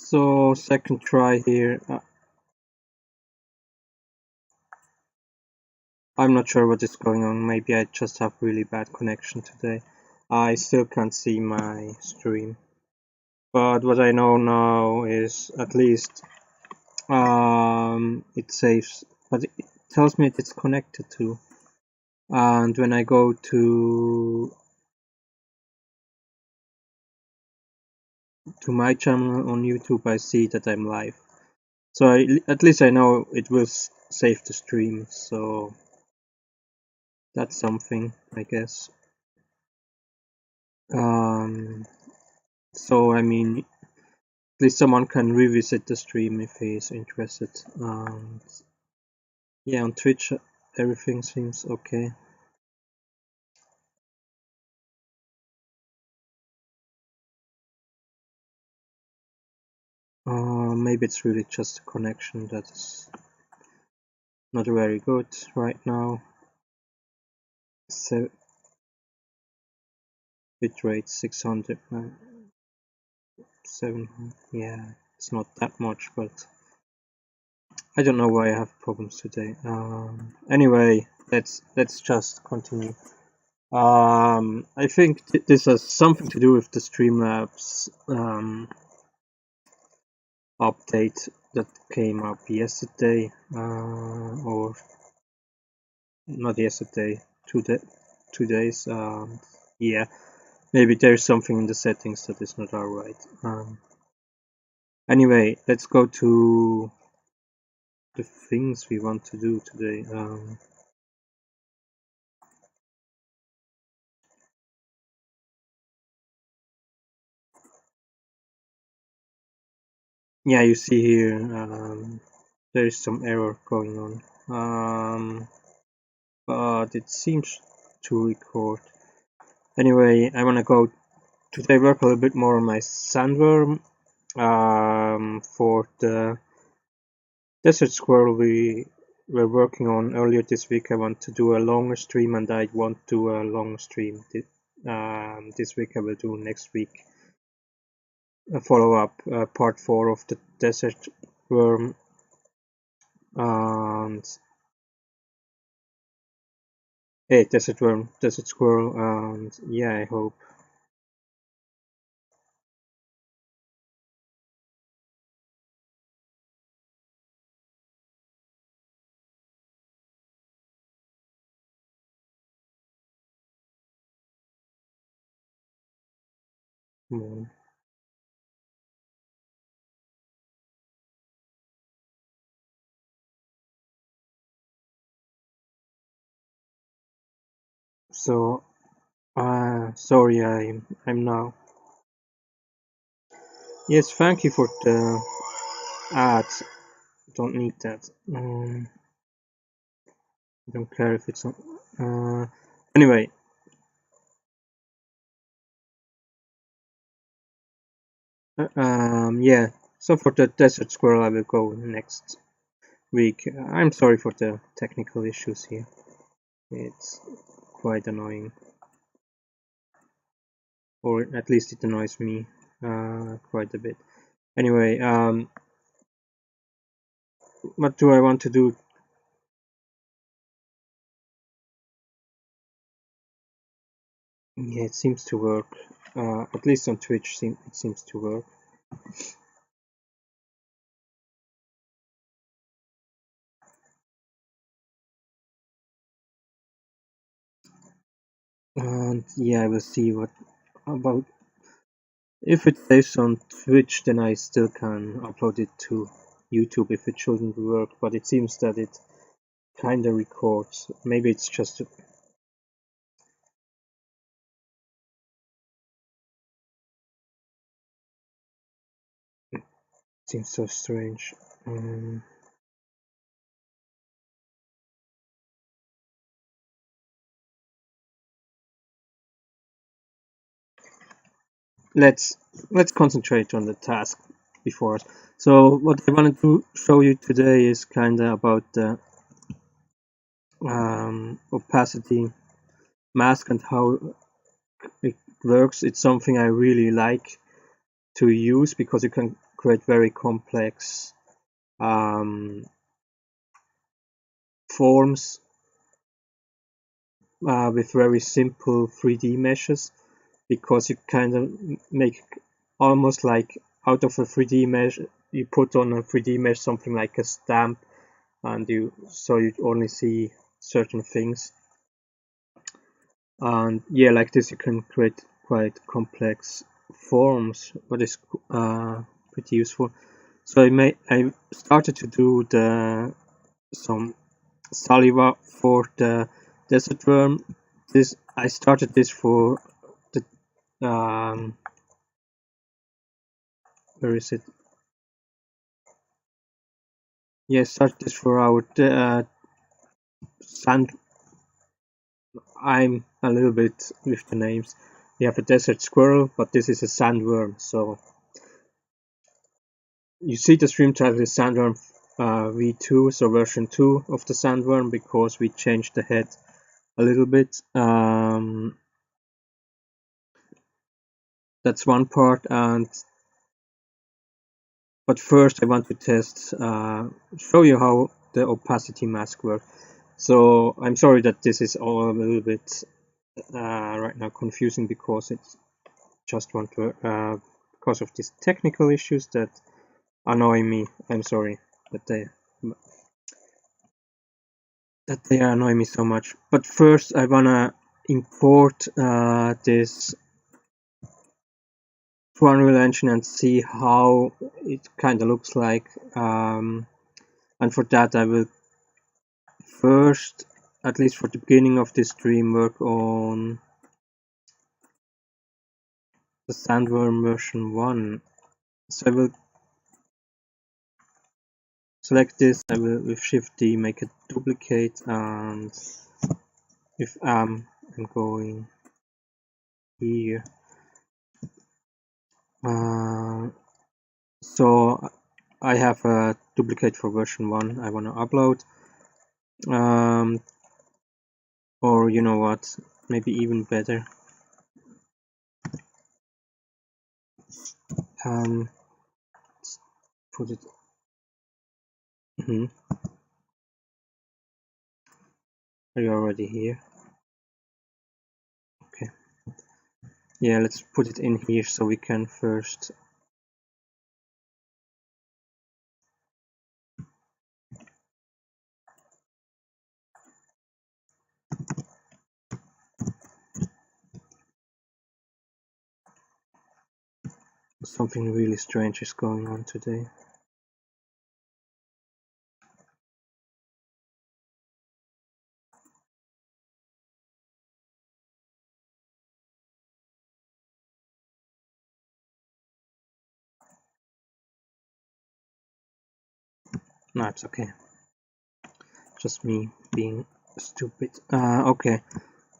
So second try here. I'm not sure what is going on. Maybe I just have really bad connection today. I still can't see my stream. But what I know now is at least it saves, but it tells me it's connected to. And when I go to my channel on YouTube, I see that I'm live. So at least I know it will save the stream. So that's something, I guess. So I mean, at least someone can revisit the stream if he is interested. Yeah, on Twitch everything seems okay. Maybe it's really just a connection that's not very good right now. So bitrate 600, 700. Yeah, it's not that much, but I don't know why I have problems today. Anyway, let's just continue. I think this has something to do with the Streamlabs update that came up yesterday, or not yesterday, 2 days. Yeah, maybe there's something in the settings that is not alright. Anyway, let's go to the things we want to do today. Yeah, you see here there is some error going on, but it seems to record. Anyway, I want to go today work a little bit more on my Sandworm. For the Desert Squirrel we were working on earlier this week, I want to do a longer stream, and I want to do a long stream this week. I will do next week a follow-up, part 4 of the Desert Worm, and Desert Worm, Desert Squirrel, and yeah, I hope. More. So, sorry, I'm now. Yes, thank you for the ads. Don't need that. I don't care if it's not. Anyway. Yeah. So for the Desert Squirrel, I will go next week. I'm sorry for the technical issues here. It's quite annoying, or at least it annoys me quite a bit. Anyway, what do I want to do? Yeah, it seems to work. At least on Twitch, it seems to work. And yeah, I will see what about. If it saves on Twitch, then I still can upload it to YouTube if it shouldn't work. But it seems that it kinda records. Maybe it's just seems so strange. Let's concentrate on the task before us. So what I wanted to show you today is kinda about the opacity mask and how it works. It's something I really like to use because you can create very complex forms with very simple 3D meshes, because you kind of make almost like out of a 3D mesh, you put on a 3D mesh something like a stamp, and you only see certain things. And yeah, like this you can create quite complex forms, what is pretty useful. So I started to do some saliva for the desert worm. I started this for the where is it? Yeah, I started this for our sand. I'm a little bit with the names. We have a desert squirrel, but this is a sandworm. So you see the stream title is Sandworm V2, so version 2 of the Sandworm, because we changed the head a little bit. That's one part, but first I want to show you how the opacity mask works. So I'm sorry that this is all a little bit right now confusing, because it's just because of these technical issues that annoy me. I'm sorry that they annoy me so much. But first I wanna import this to Unreal Engine and see how it kind of looks like. And for that I will first, at least for the beginning of this stream, work on the Sandworm version 1. So I will select this, I will with Shift D make a duplicate, and if I'm going here. So I have a duplicate for version 1 I want to upload. Or you know what, maybe even better. Let's put it. Are you already here? Okay. Yeah, let's put it in here so we can first. Something really strange is going on today. No, it's okay. Just me being stupid. Okay.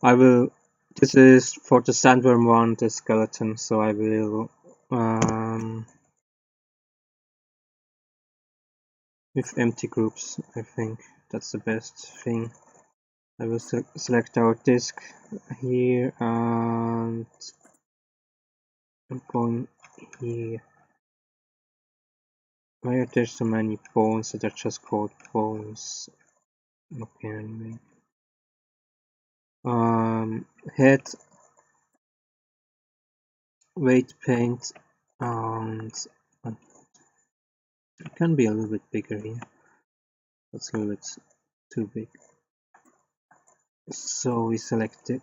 I will. This is for the Sandworm 1, the skeleton, so I will. With empty groups, I think that's the best thing. I will select our disk here, and I'm going here. Why are there so many bones that are just called bones? Okay, anyway. Head, weight paint, and it can be a little bit bigger here. That's a little bit too big. So we selected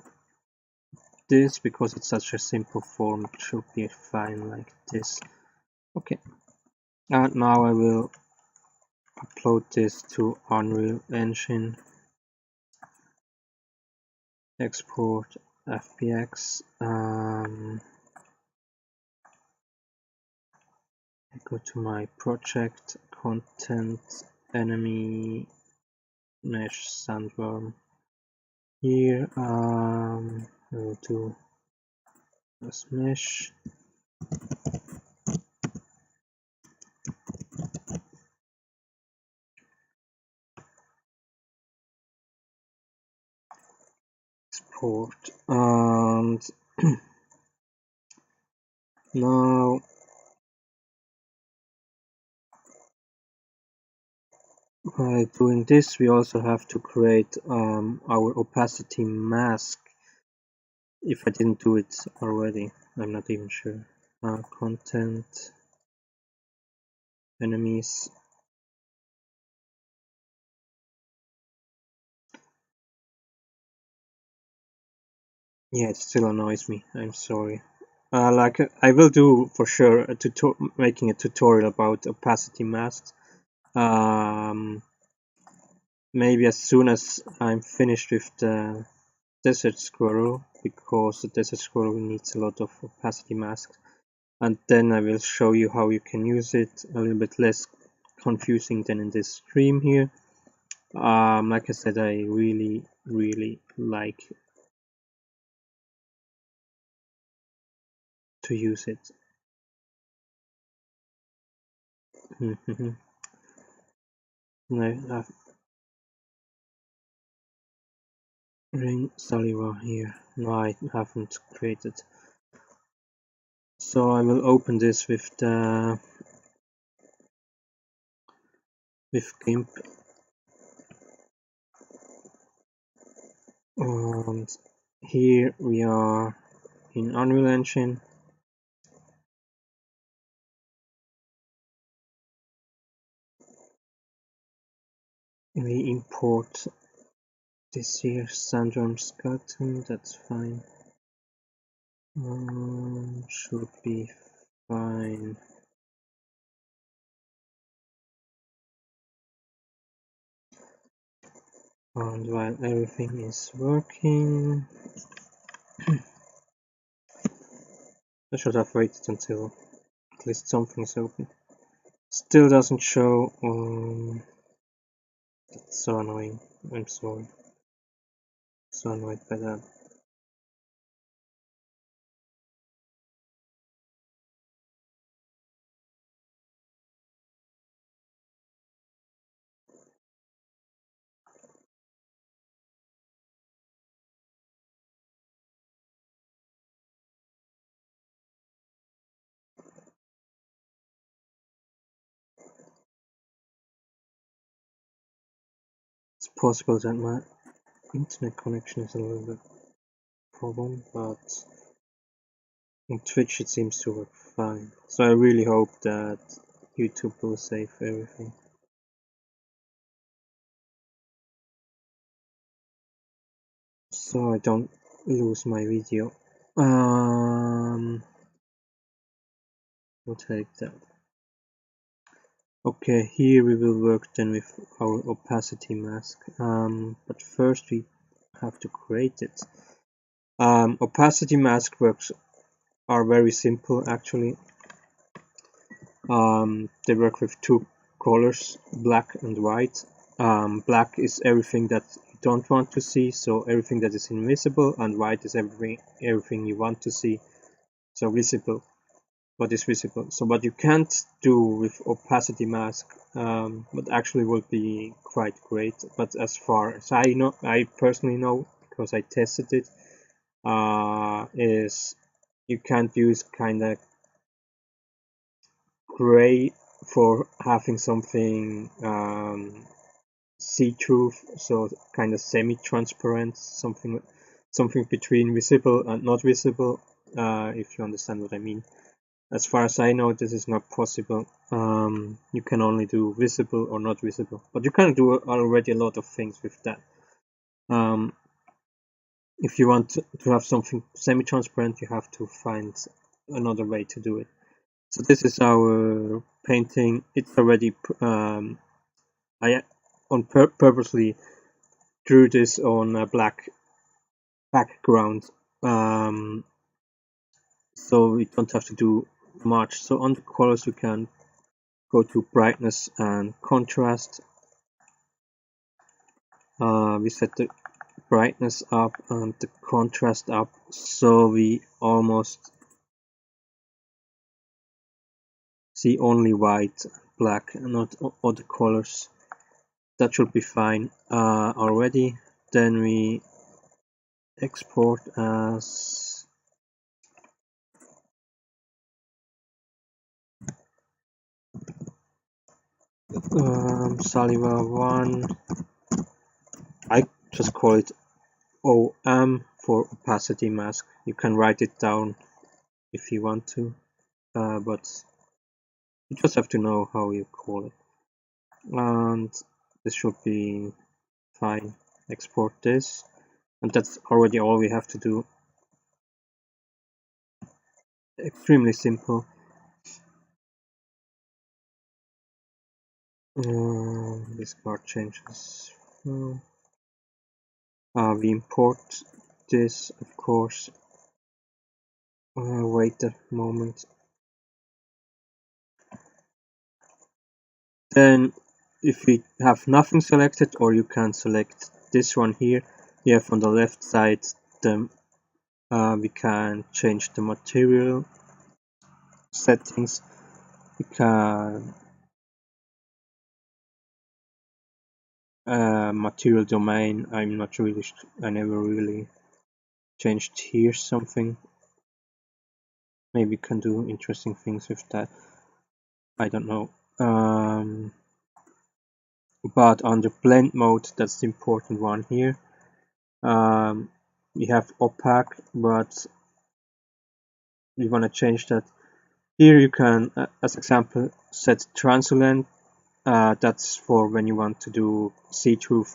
this because it's such a simple form. It should be fine like this. Okay. And now I will upload this to Unreal Engine. Export FBX. I go to my project, content, enemy, mesh, sandworm. Here I will do this mesh. Export, and now By doing this, we also have to create our opacity mask. If I didn't do it already, I'm not even sure. Content, enemies. Yeah, it still annoys me. I'm sorry. Like I will do for sure making a tutorial about opacity masks. Maybe as soon as I'm finished with the desert squirrel, because the desert squirrel needs a lot of opacity masks, and then I will show you how you can use it a little bit less confusing than in this stream here. Like I said, I really like to use it. I have Ring Saliva here. No, I haven't created. So I will open this with GIMP, and here we are in Unreal Engine. We import this here Sandworm V2, that's fine. Should be fine. And while everything is working, I should have waited until at least something is open. Still doesn't show. That's so annoying. I'm sorry. So annoyed by that. It's possible that my internet connection is a little bit problem, but on Twitch it seems to work fine. So I really hope that YouTube will save everything, so I don't lose my video. We'll take that. Okay, here we will work then with our opacity mask. But first we have to create it. Opacity mask works are very simple actually. They work with two colors, black and white. Black is everything that you don't want to see, so everything that is invisible, and white is everything you want to see, so visible. What is visible. So what you can't do with opacity mask, but actually would be quite great, but as far as I personally know, because I tested it, is you can't use kind of gray for having something see-through, so kind of semi-transparent, something between visible and not visible, if you understand what I mean. As far as I know, this is not possible. You can only do visible or not visible, but you can do already a lot of things with that. If you want to have something semi-transparent, you have to find another way to do it. So this is our painting. It's already I purposely drew this on a black background, so we don't have to do much. So on the colors, we can go to brightness and contrast. We set the brightness up and the contrast up, so we almost see only white, black, and not other colors. That should be fine already. Then we export as Saliva 1, I just call it OM for opacity mask. You can write it down if you want to, but you just have to know how you call it. And this should be fine. Export this, and that's already all we have to do. Extremely simple. This card changes. We import this, of course. Wait a moment. Then, if we have nothing selected, or you can select this one here, you have on the left side the we can change the material settings. We can material domain. I'm not really. I never really changed here something. Maybe we can do interesting things with that. I don't know. But under blend mode, that's the important one here. We have opaque, but we want to change that. Here you can, as example, set translucent. That's for when you want to do see-through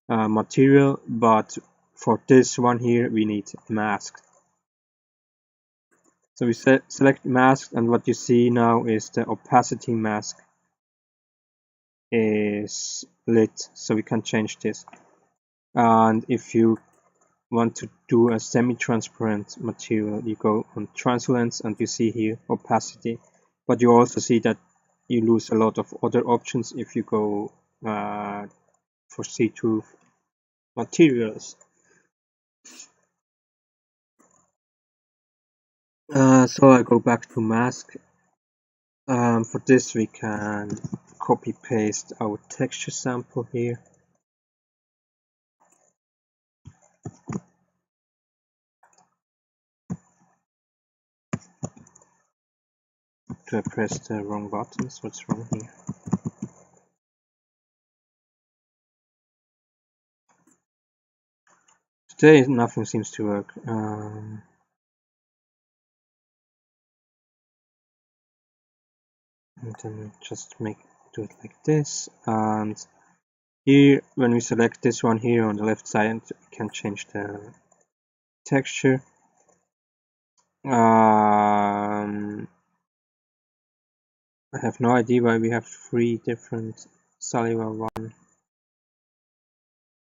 material, but for this one here we need masked. So we select masked, and what you see now is the opacity mask is lit, so we can change this. And if you want to do a semi-transparent material, you go on translucence and you see here opacity, but you also see that you lose a lot of other options if you go for see-through materials. So I go back to mask. For this we can copy paste our texture sample here. Do I press the wrong buttons? What's wrong here? Today nothing seems to work. And then just do it like this. And here, when we select this one here on the left side, we can change the texture. I have no idea why we have 3 different Saliva 1,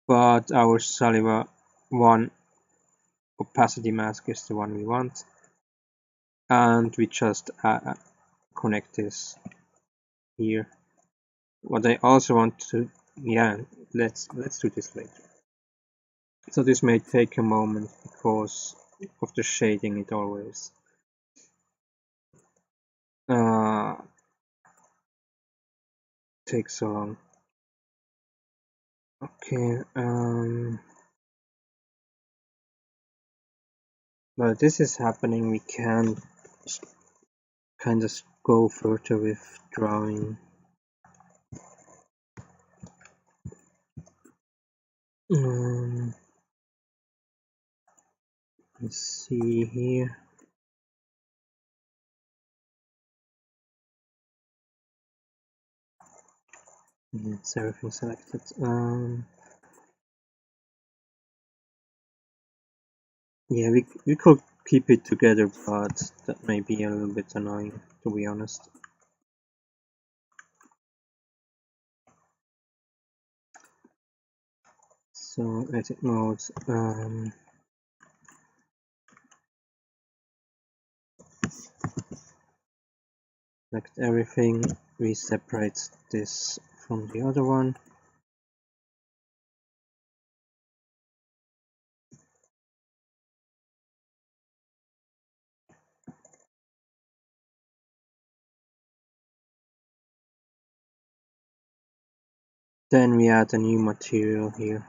but our Saliva 1 opacity mask is the one we want, and we just connect this here. What I also want to, let's do this later. So this may take a moment because of the shading. It always takes so long. Okay, while this is happening, we can kind of go further with drawing. Let's see here. It's everything selected. Yeah, we could keep it together, but that may be a little bit annoying, to be honest. So edit mode. Select everything. We separate this from the other one. Then we add a new material here.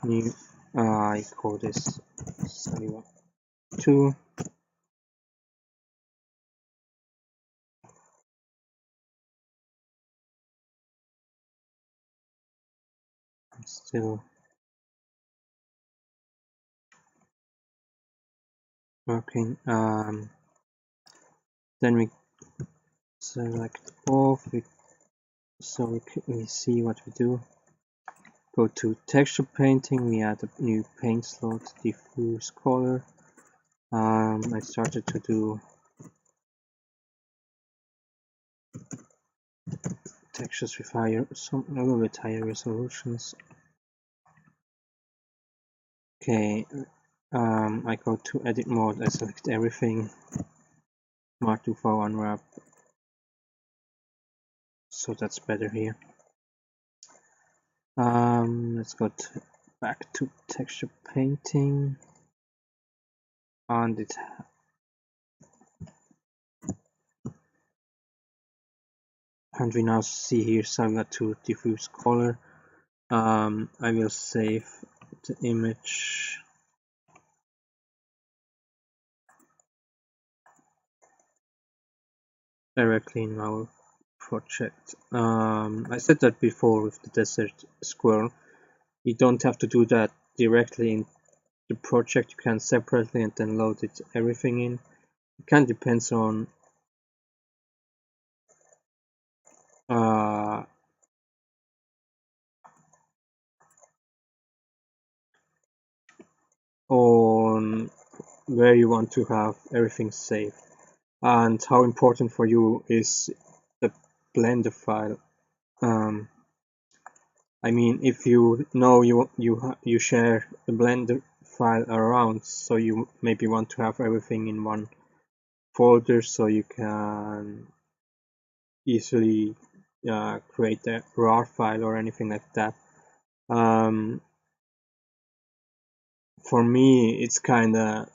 New, I call this Saliva 2. I'm still working. Then we select both, so we see what we do. Go to texture painting, we add a new paint slot, diffuse color. I started to do textures with a little bit higher resolutions. Okay, I go to edit mode, I select everything, Smart UV unwrap, so that's better here. Let's go back to texture painting, and we now see here Saga to diffuse color. I will save the image directly in our project. I said that before with the desert squirrel. You don't have to do that directly in the project. You can separately and then load it everything in. It kind of depends on where you want to have everything saved and how important for you is the Blender file. I mean, if you know you share the Blender file around, so you maybe want to have everything in one folder, so you can easily create a RAR file or anything like that. For me, it's kind of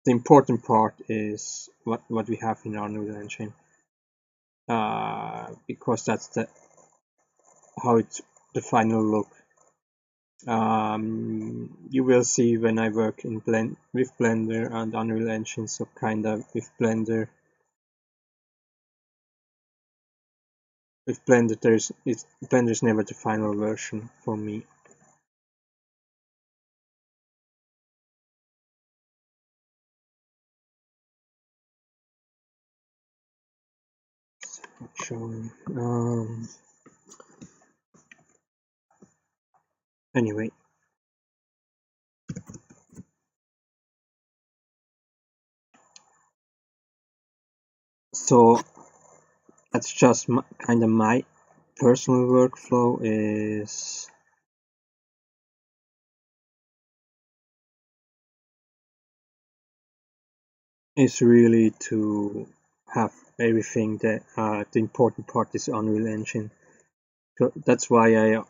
the important part is what we have in our Unreal Engine, because that's how it's the final look. You will see when I work in with Blender and Unreal Engine, so kind of with Blender. With Blender, Blender's never the final version for me. Not showing. Anyway. So that's just kind of my personal workflow is really to have everything that the important part is Unreal Engine. So that's why I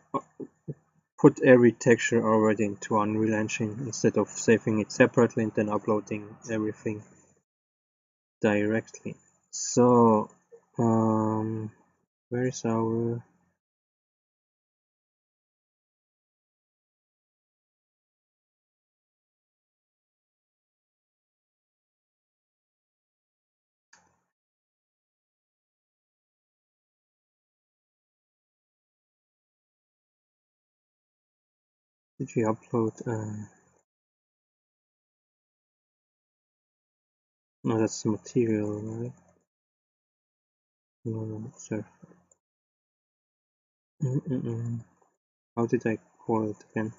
put every texture already into Unreal Engine instead of saving it separately and then uploading everything directly. So where is our did we upload no, that's the material, right? No, sir. How did I call it again?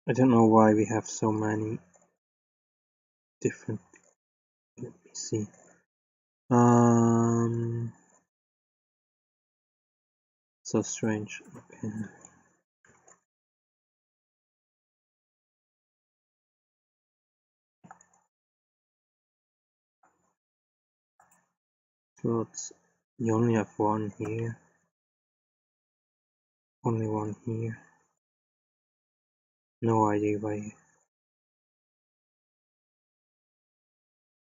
I don't know why we have so many different. Let me see. So strange. Okay. Slots. You only have one here. Only one here. No idea why.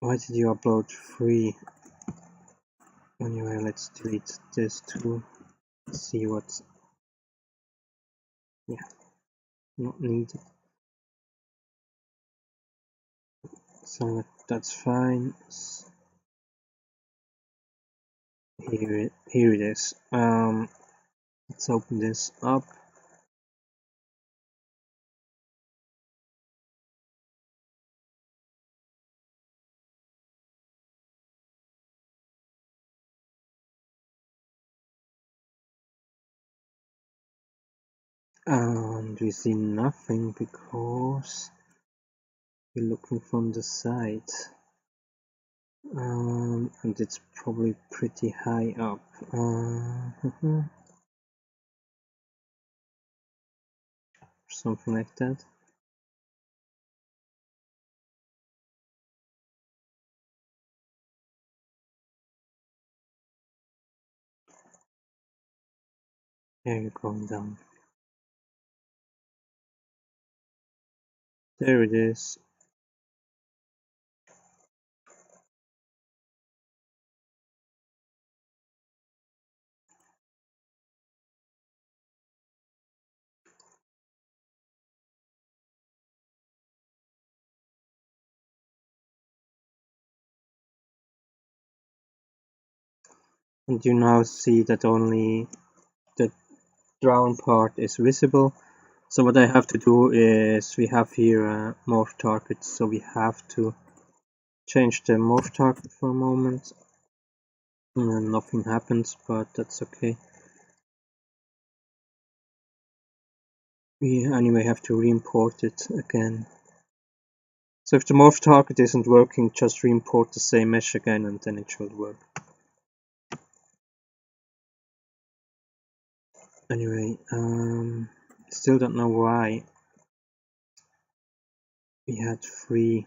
Why did you upload 3? Anyway, let's delete this too. See what's. Yeah, not needed. So that's fine. Here it is. Let's open this up. And we see nothing because we're looking from the side. And it's probably pretty high up. Something like that. There you're going down. There it is. And you now see that only the drown part is visible. So what I have to do is, we have here a morph target, so we have to change the morph target for a moment. And nothing happens, but that's okay. We anyway have to re-import it again. So if the morph target isn't working, just re-import the same mesh again and then it should work. Anyway, still don't know why we had 3.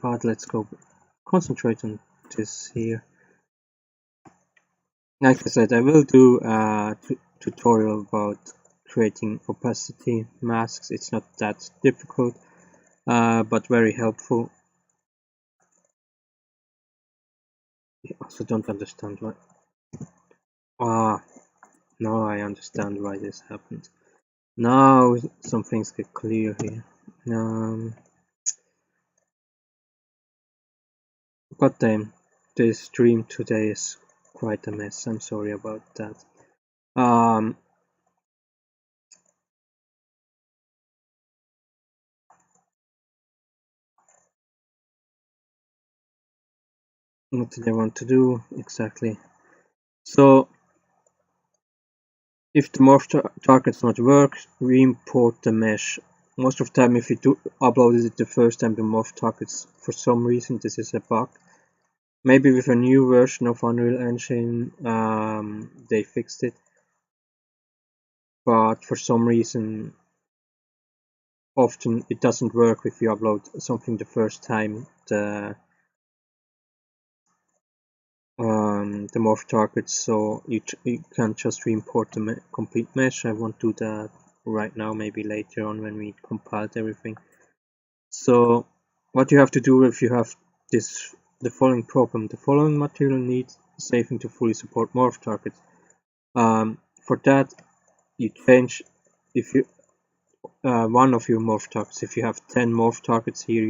But let's go concentrate on this here. Like I said, I will do a tutorial about creating opacity masks. It's not that difficult, but very helpful. I also don't understand why. Now I understand why this happened. Now some things get clear here. God damn, this stream today is quite a mess. I'm sorry about that. What did I want to do exactly? So if the morph target's not work, re-import the mesh. Most of the time, if you uploaded it the first time, the morph targets, for some reason, this is a bug. Maybe with a new version of Unreal Engine, they fixed it. But for some reason, often it doesn't work if you upload something the first time. The morph targets, so you can't just re-import the complete mesh. I won't do that right now, maybe later on when we compiled everything. So what you have to do if you have the following problem: the following material needs saving to fully support morph targets. For that, you change, if you one of your morph targets. If you have 10 morph targets here,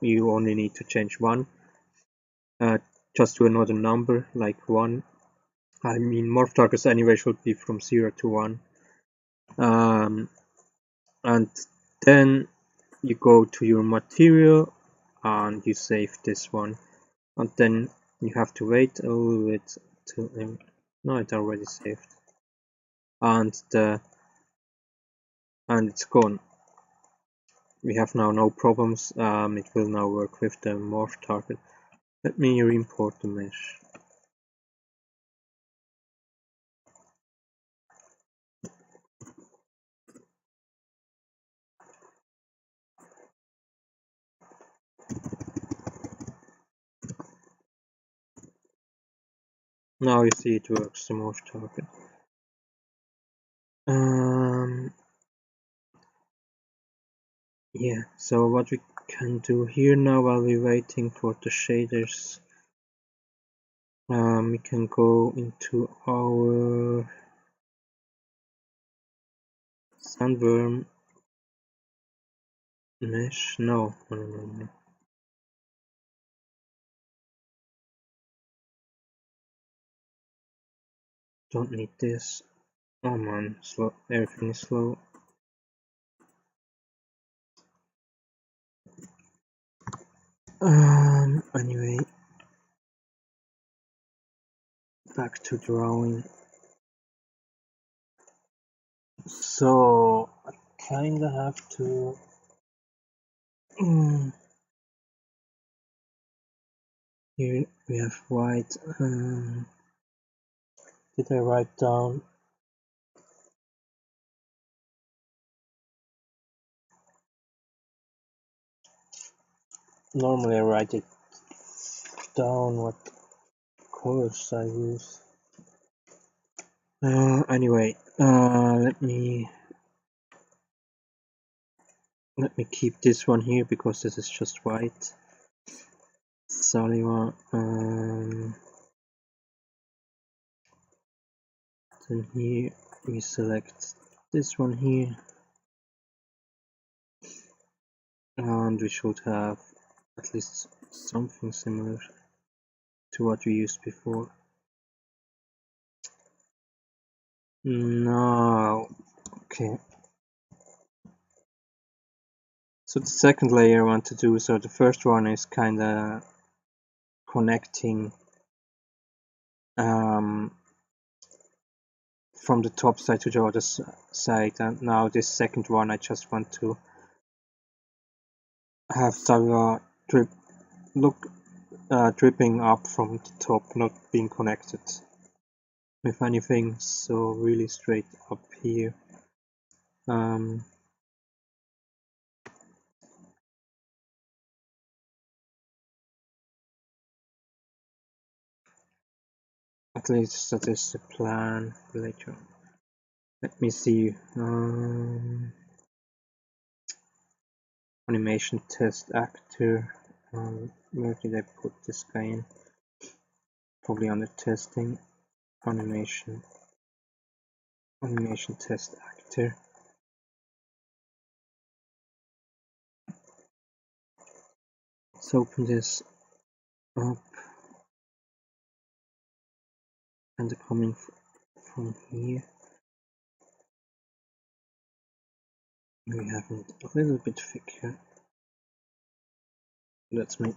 you only need to change one, just to another number like 1. I mean, morph targets anyway should be from 0 to 1. And then you go to your material and you save this one. And then you have to wait a little bit to... no, it already saved. And it's gone. We have now no problems. It will now work with the morph target. Let me re-import the mesh. Now you see it works, the morph target. Yeah, so what we can do here now while we're waiting for the shaders, we can go into our Sandworm mesh. No. Don't need this. Oh man, slow. Everything is slow. Anyway, back to drawing. So I kinda have to. Here we have white. Did I write down? Normally I write it down what colors I use. Anyway, let me keep this one here because this is just white. Saliva. Then here we select this one here, and we should have at least something similar to what we used before. No, okay. So the second layer I want to do, so the first one is kinda connecting from the top side to the other side, and now this second one I just want to have saliva dripping up from the top, not being connected with anything, so really straight up here. At least that is the plan later. Let me see. Animation test actor. Where did I put this guy in? Probably under testing. Animation test actor. Let's open this up, and coming from here we have it a little bit thicker. Let's make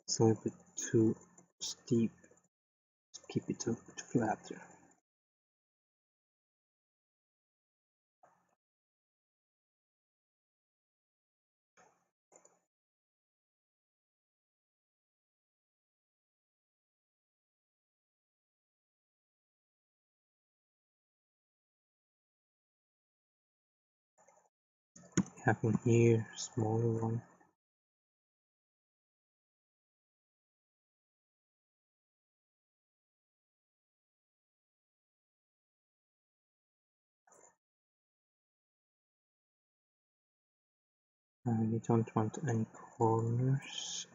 it's a little bit too steep. Let's keep it a little bit flatter. Having here smaller one. We don't want any corners.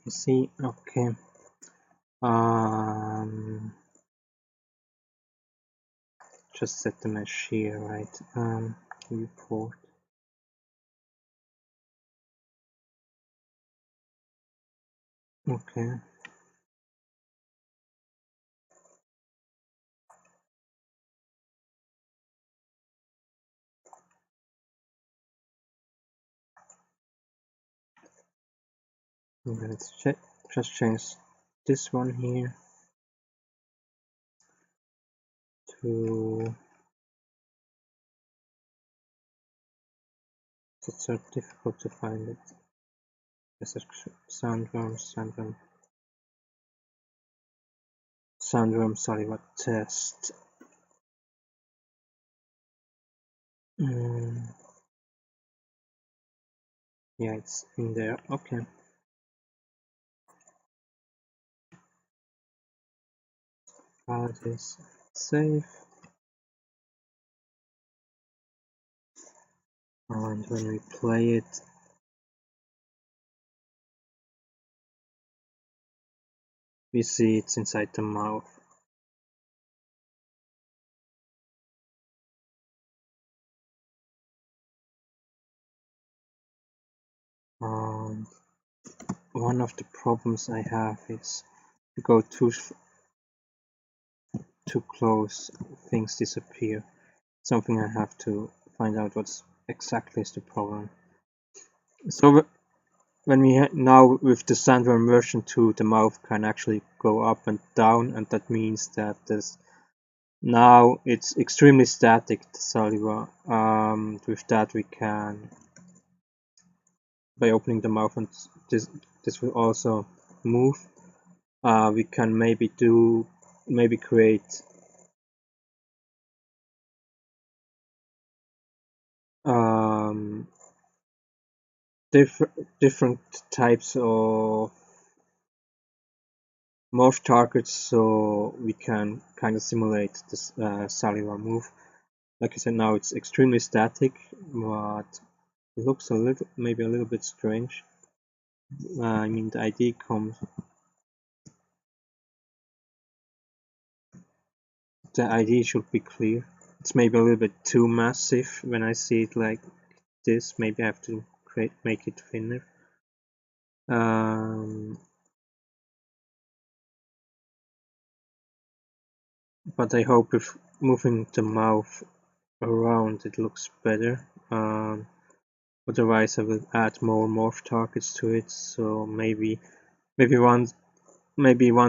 See, okay. Just set the mesh here, right? ue4. Okay. Let's just change this one here to. It's so difficult to find it. This is Sandworm Saliva test. Yeah, it's in there. Okay. This save. And when we play it, we see it's inside the mouth. One of the problems I have is to go too close, things disappear. Something I have to find out what's exactly is the problem. So when we now with the Sandworm version 2, the mouth can actually go up and down, and that means that this now it's extremely static, the saliva. With that we can, by opening the mouth, and this will also move. We can maybe create different types of morph targets, so we can kind of simulate this cellular move. Like I said, now it's extremely static, but it looks maybe a little bit strange. I mean, the ID comes. The ID should be clear. It's maybe a little bit too massive when I see it like this. Maybe I have to make it thinner. But I hope if moving the mouth around it looks better. Otherwise I will add more morph targets to it, so maybe one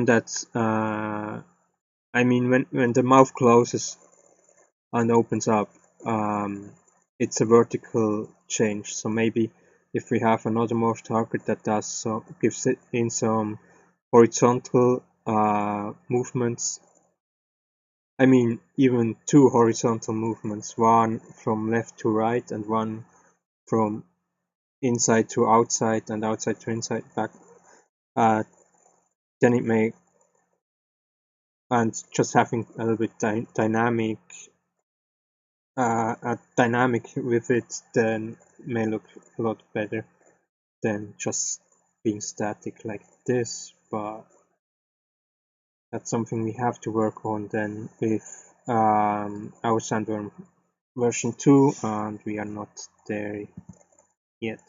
that's I mean, when the mouth closes and opens up, it's a vertical change, so maybe if we have another morph target that gives it in some horizontal movements, I mean even two horizontal movements, one from left to right and one from inside to outside and outside to inside back, then it may, and just having a little bit dynamic with it, then may look a lot better than just being static like this. But that's something we have to work on then with our Sandworm version 2, and we are not there yet.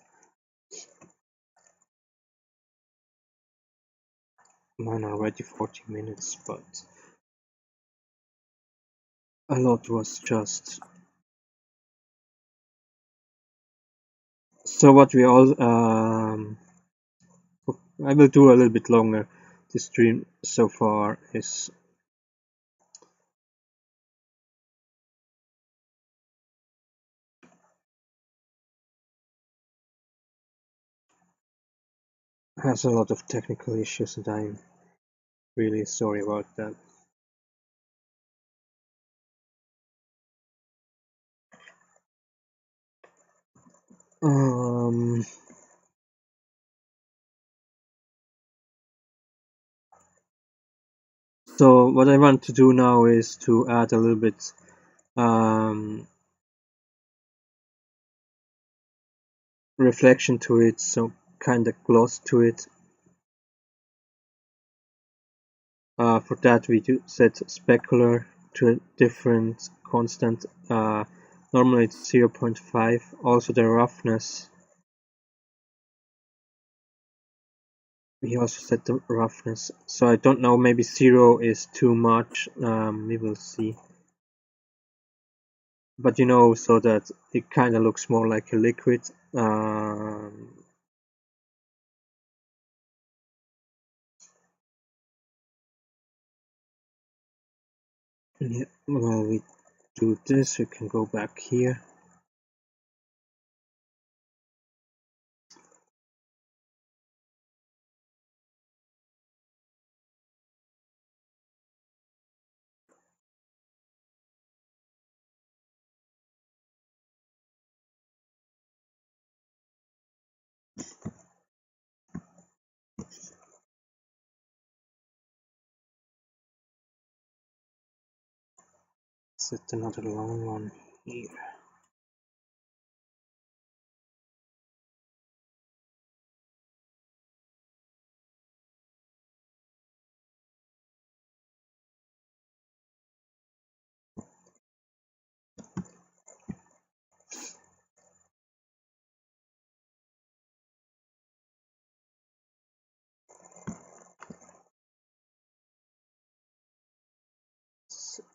Mine already 40 minutes, but a lot was just. So what we all I will do a little bit longer. The stream so far is has a lot of technical issues, and I'm really sorry about that. So what I want to do now is to add a little bit reflection to it, so kind of gloss to it. For that we do set specular to different constant. Normally it's 0.5. Also the roughness. We also set the roughness. So I don't know, maybe 0 is too much. We will see. But you know, so that it kind of looks more like a liquid. Yeah, while we do this, we can go back here. Set another long one here.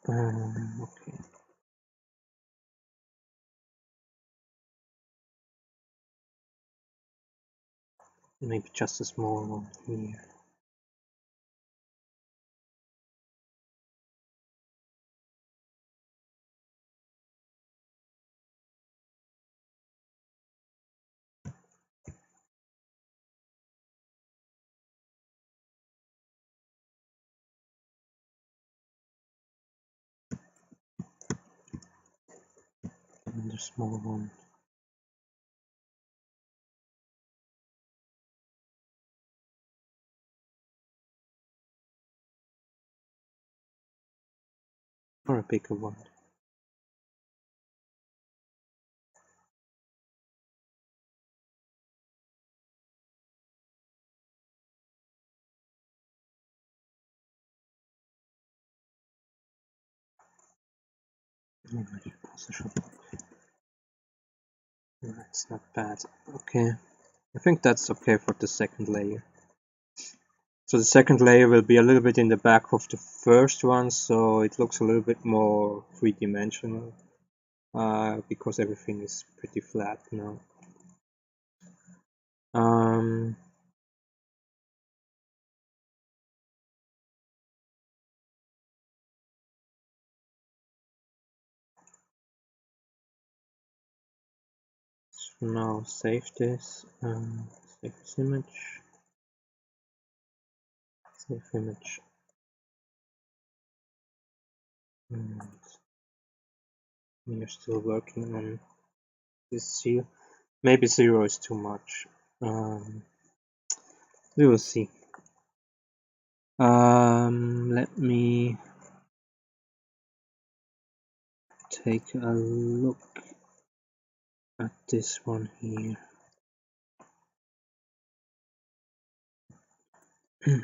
Okay. Maybe just a small one here. Another small one. Or a bigger one. That's not bad. Okay. I think that's okay for the second layer. So the second layer will be a little bit in the back of the first one, so it looks a little bit more three-dimensional, because everything is pretty flat now. So now save this, save this image, save image, and we are still working on this here. Maybe 0 is too much. We will see. Let me take a look at this one here. I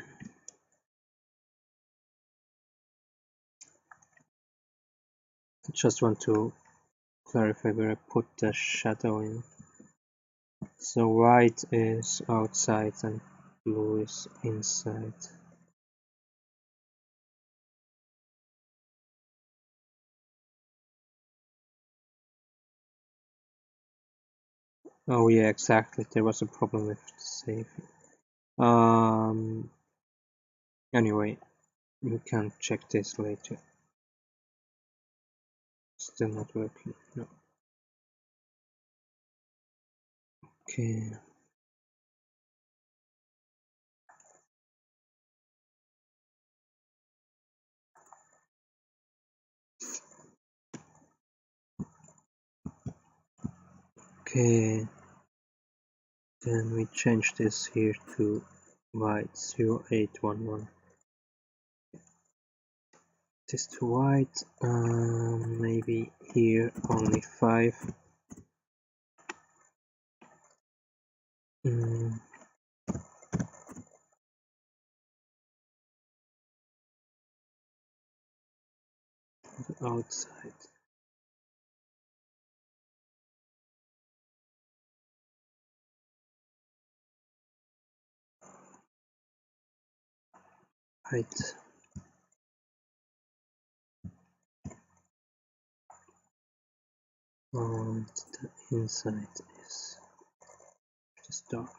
just want to clarify where I put the shadow in. So white is outside and blue is inside. Oh yeah, exactly. There was a problem with the saving. Anyway, we can check this later. Still not working. No. Okay. Okay. Then we change this here to white 0811. This to white. Maybe here only 5. outside. Height. And the inside is just dark.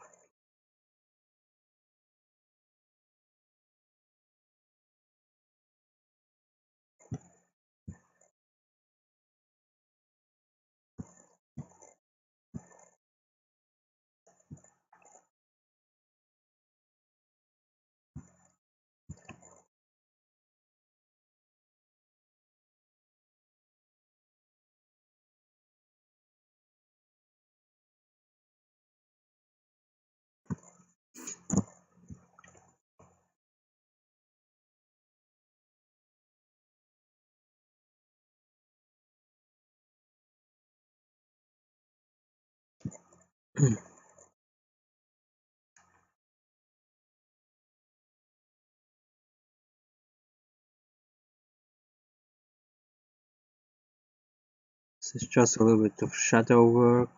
This is just a little bit of shadow work.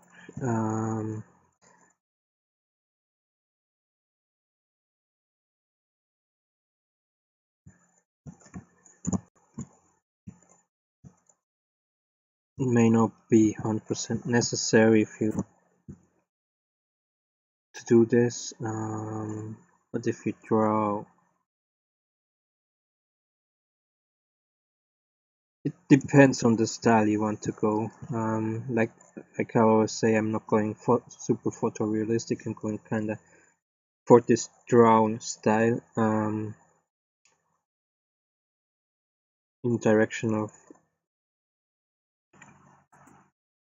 It may not be 100% necessary if you to do this, but if you draw, it depends on the style you want to go. Like I always say, I'm not going for super photorealistic. I'm going kind of for this drawn style, in direction of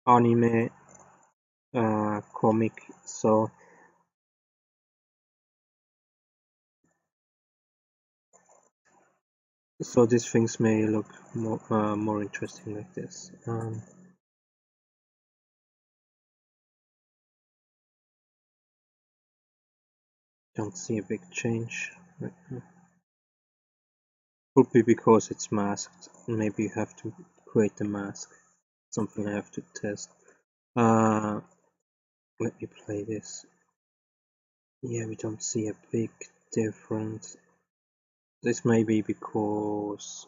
anime, comic. So these things may look more interesting like this. Don't see a big change right now. Could be because it's masked. Maybe you have to create a mask. Something I have to test. Let me play this. Yeah, we don't see a big difference. This may be because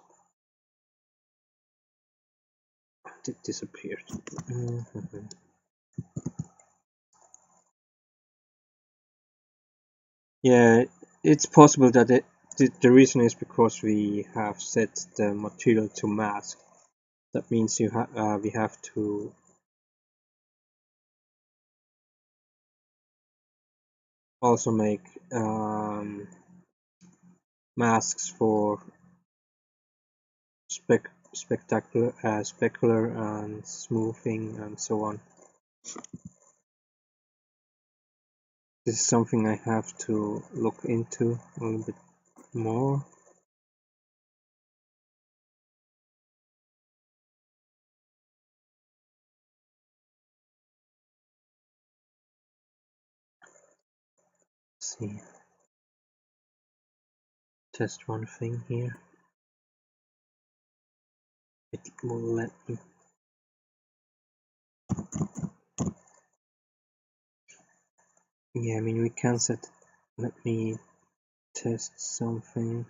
it disappeared. Yeah, it's possible that the reason is because we have set the material to mask. That means we have to also make masks for specular and smoothing and so on. This is something I have to look into a little bit more. Let's see. Test one thing here. It will let me. Yeah, I mean we can set. Let me test something.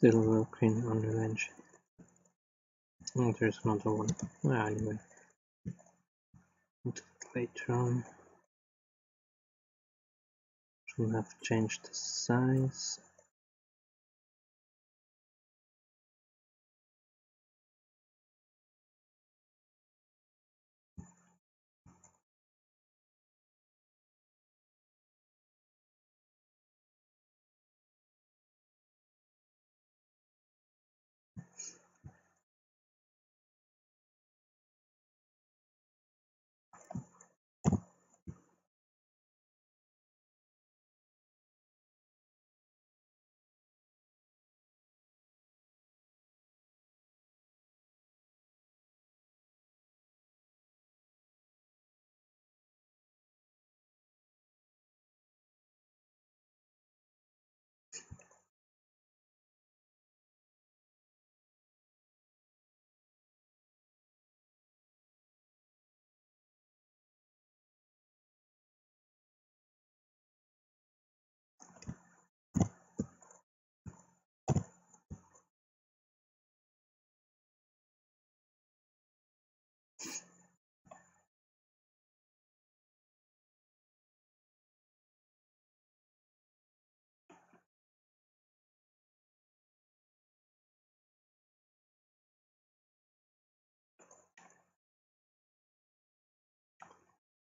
Still working on the engine. Oh, there's another one. Anyway, later on. Should have changed the size.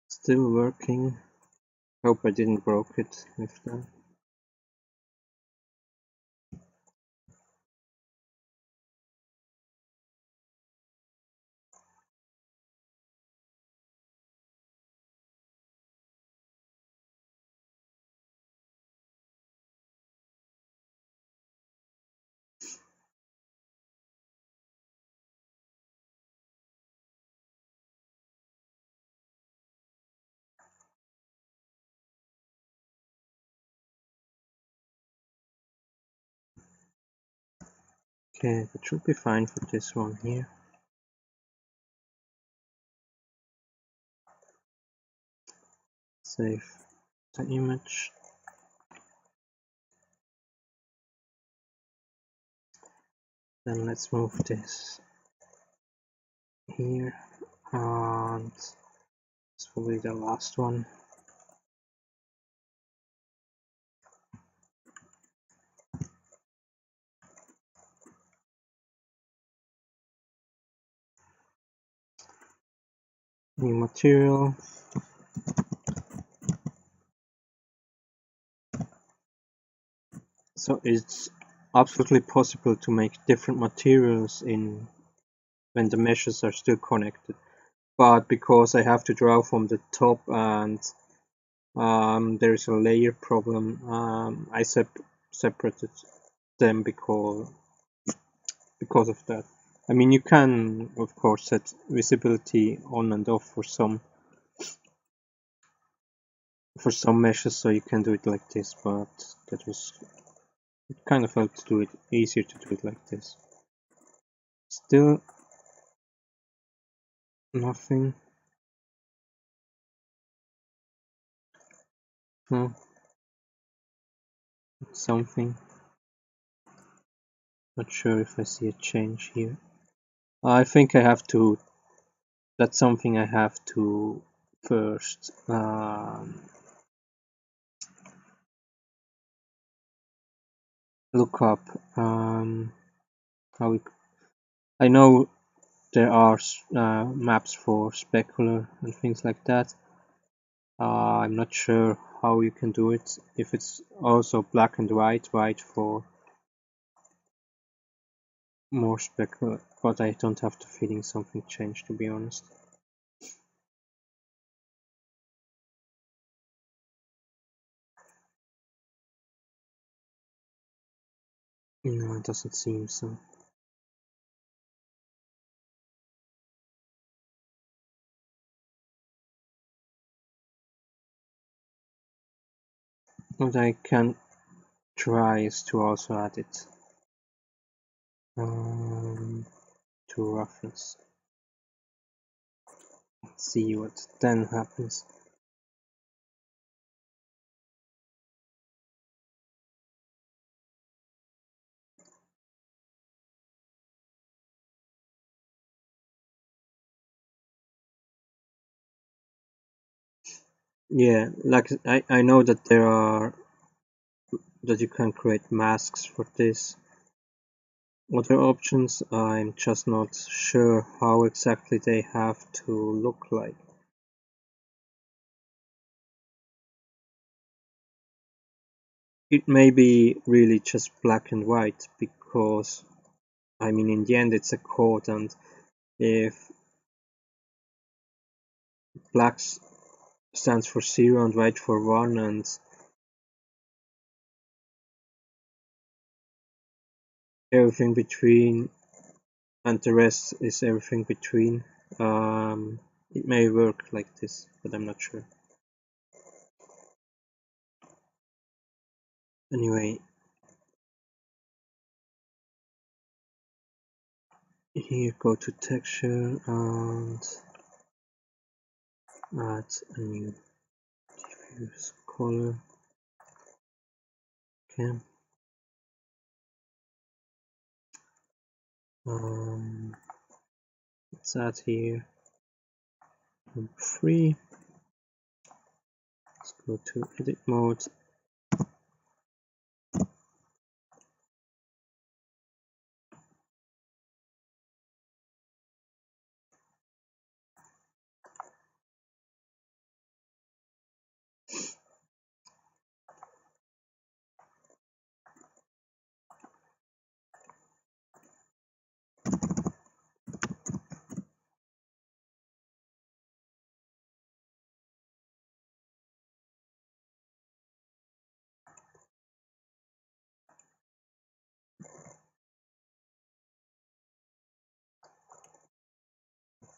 Still working. Hope I didn't broke it with that. Okay, that should be fine for this one here. Save the image. Then let's move this here, and it's probably the last one. New material. So it's absolutely possible to make different materials in when the meshes are still connected. But because I have to draw from the top and there is a layer problem, I separated them because of that. I mean, you can of course set visibility on and off for some meshes, so you can do it like this, but it kind of felt to do it easier to do it like this. Still nothing. No, something. Not sure if I see a change here. I think I have to. That's something I have to first look up. How we, I know there are maps for specular and things like that. I'm not sure how you can do it. If it's also black and white for more specular, but I don't have the feeling something changed, to be honest. No, it doesn't seem so. What I can try is to also add it to reference. Let's see what then happens. Yeah, like I know that that you can create masks for this. Other options, I'm just not sure how exactly they have to look like. It may be really just black and white because, I mean, in the end it's a code, and if black stands for 0 and white for 1 and everything between and the rest is everything between, it may work like this, but I'm not sure. Anyway, here go to texture and add a new diffuse color. Okay. Let's add here number 3. Let's go to edit mode.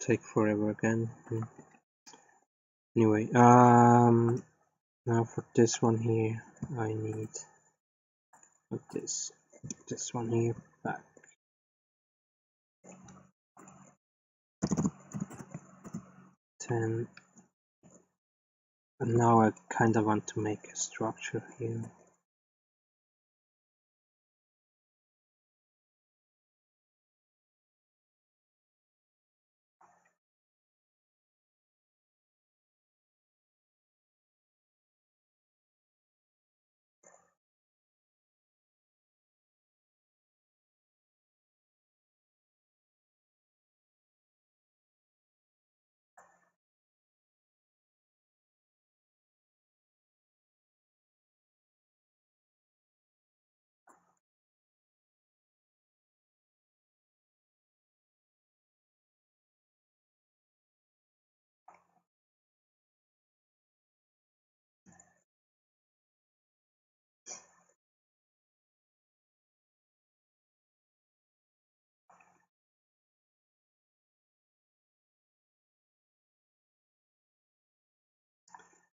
Take forever again. Anyway, now for this one here, I need this one here back. 10. And now I kind of want to make a structure here.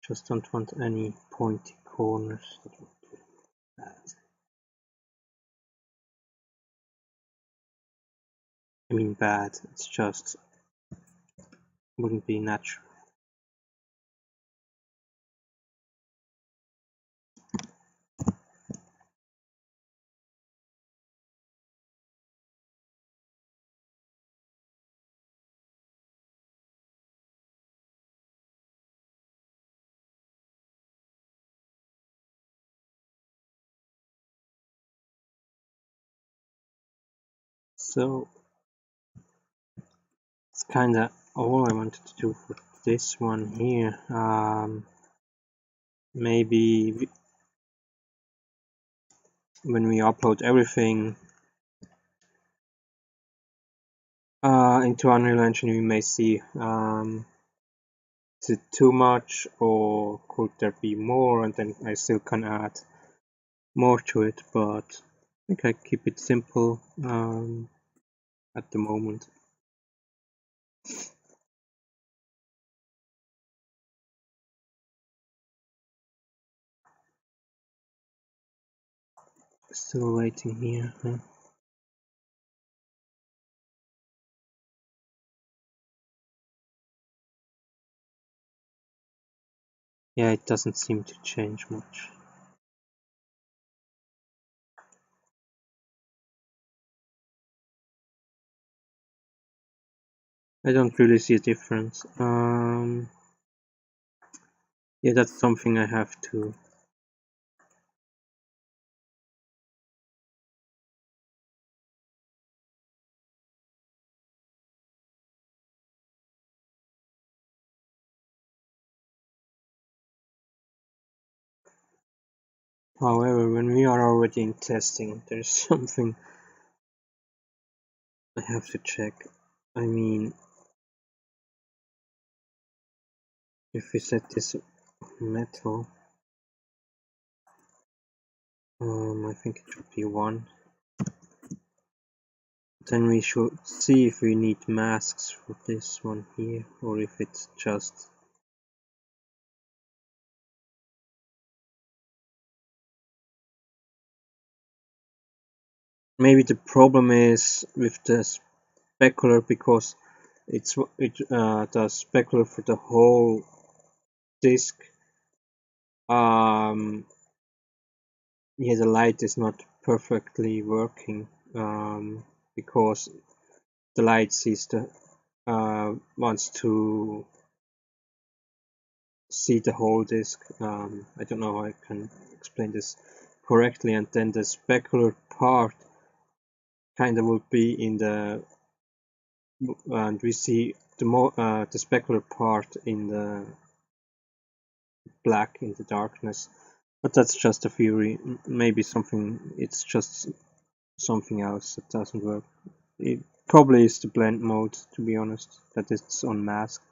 Just don't want any pointy corners. That would be bad. I mean bad, it's just wouldn't be natural. So it's kinda all I wanted to do for this one here. Maybe when we upload everything into Unreal Engine, we may see is it too much or could there be more, and then I still can add more to it, but I think I keep it simple at the moment. Still waiting here. Huh? Yeah, it doesn't seem to change much. I don't really see a difference. Yeah, that's something I have to. However, when we are already in testing, there's something I have to check. I mean, if we set this metal, I think it should be 1. Then we should see if we need masks for this one here, or if it's just. Maybe the problem is with the specular, because it does specular for the whole disk. Yeah, the light is not perfectly working, because the light sees wants to see the whole disk. I don't know how I can explain this correctly, and then the specular part kind of would be in the, and we see the specular part in the black, in the darkness. But that's just a theory. Maybe it's just something else that doesn't work. It probably is the blend mode, to be honest, that it's on mask.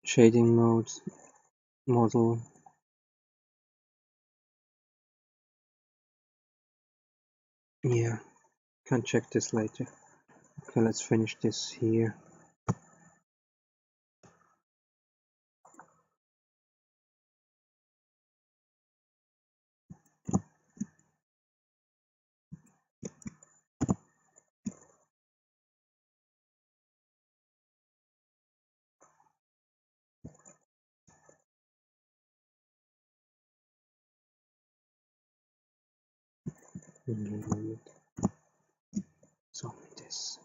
Shading mode, model. Yeah, can check this later. Okay, let's finish this here. So this.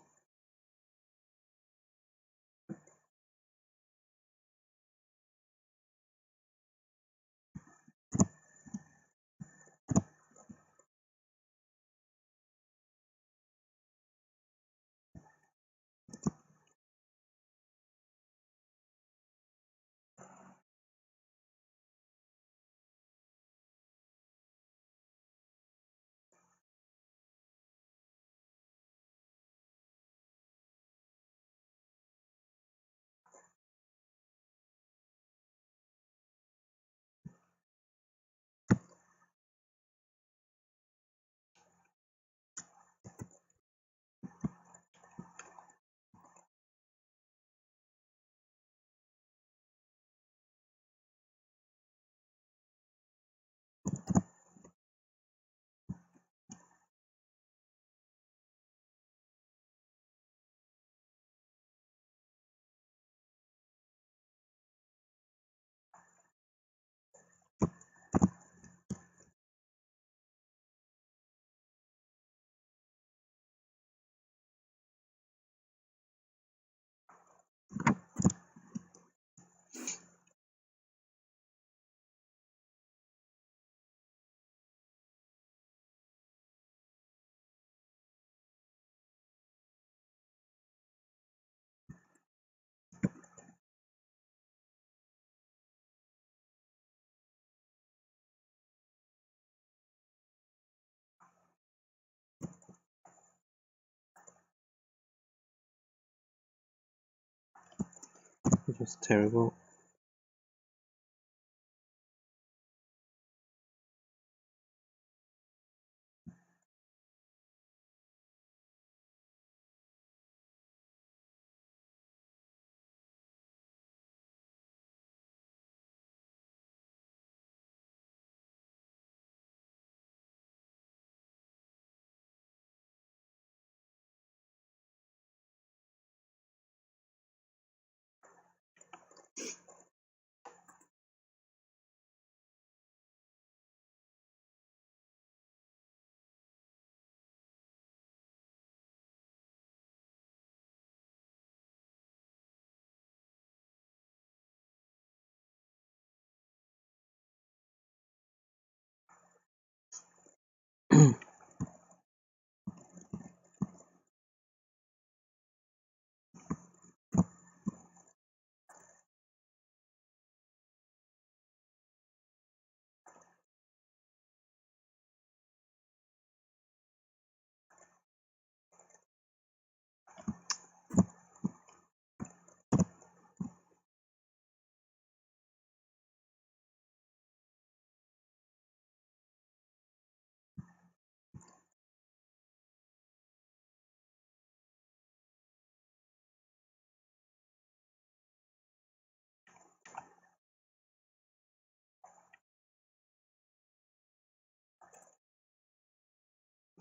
It was terrible.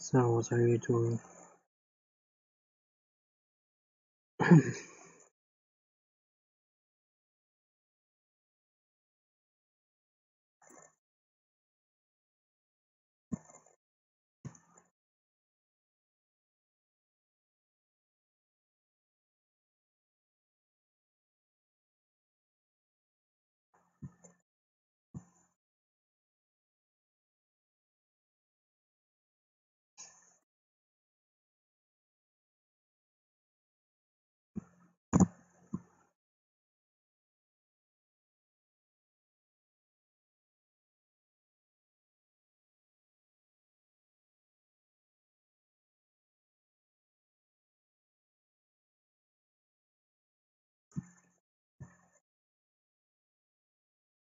So what are you doing?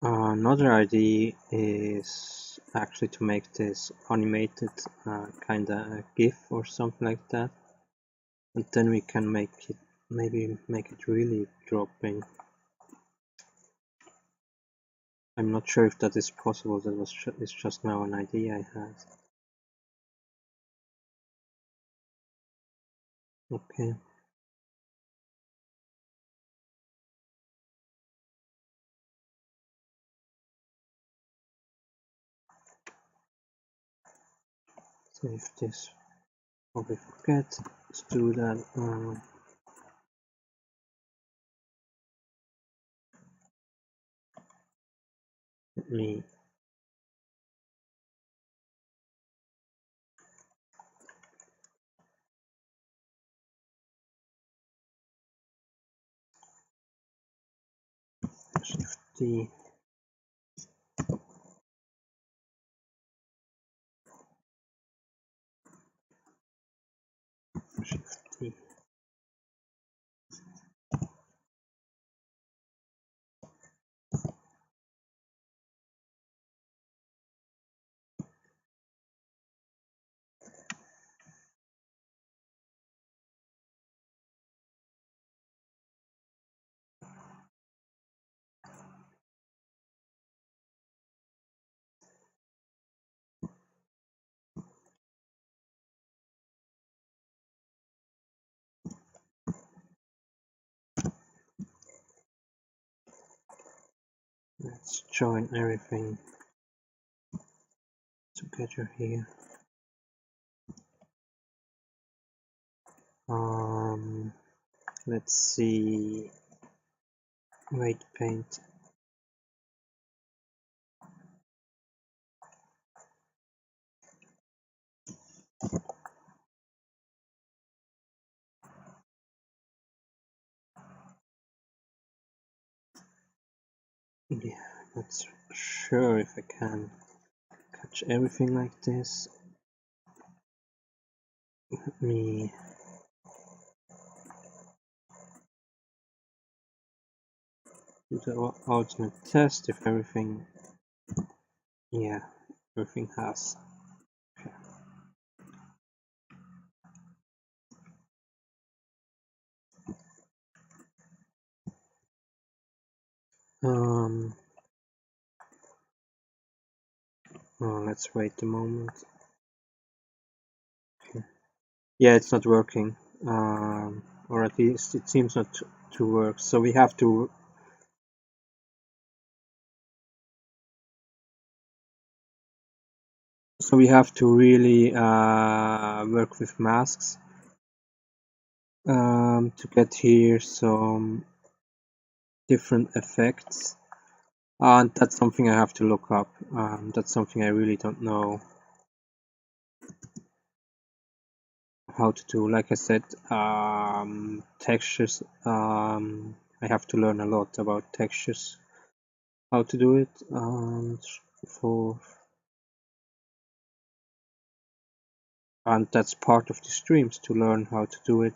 Another idea is actually to make this animated kinda GIF or something like that, and then we can maybe make it really dropping. I'm not sure if that is possible. It's just now an idea I had. Okay. Save this. Probably forget. Let's do that. Let me Shift D. Shift D. Let's join everything together here. Let's see. Weight paint. Yeah, not sure if I can catch everything like this. Let me do the ultimate test if everything. Yeah, everything has. Okay. Let's wait a moment. Okay. Yeah, it's not working. Or at least it seems not to work. So we have to. So we have to really work with masks to get here some different effects. And that's something I have to look up. That's something I really don't know. how to do. Like I said, textures. I have to learn a lot about textures, how to do it, and that's part of the streams, to learn how to do it.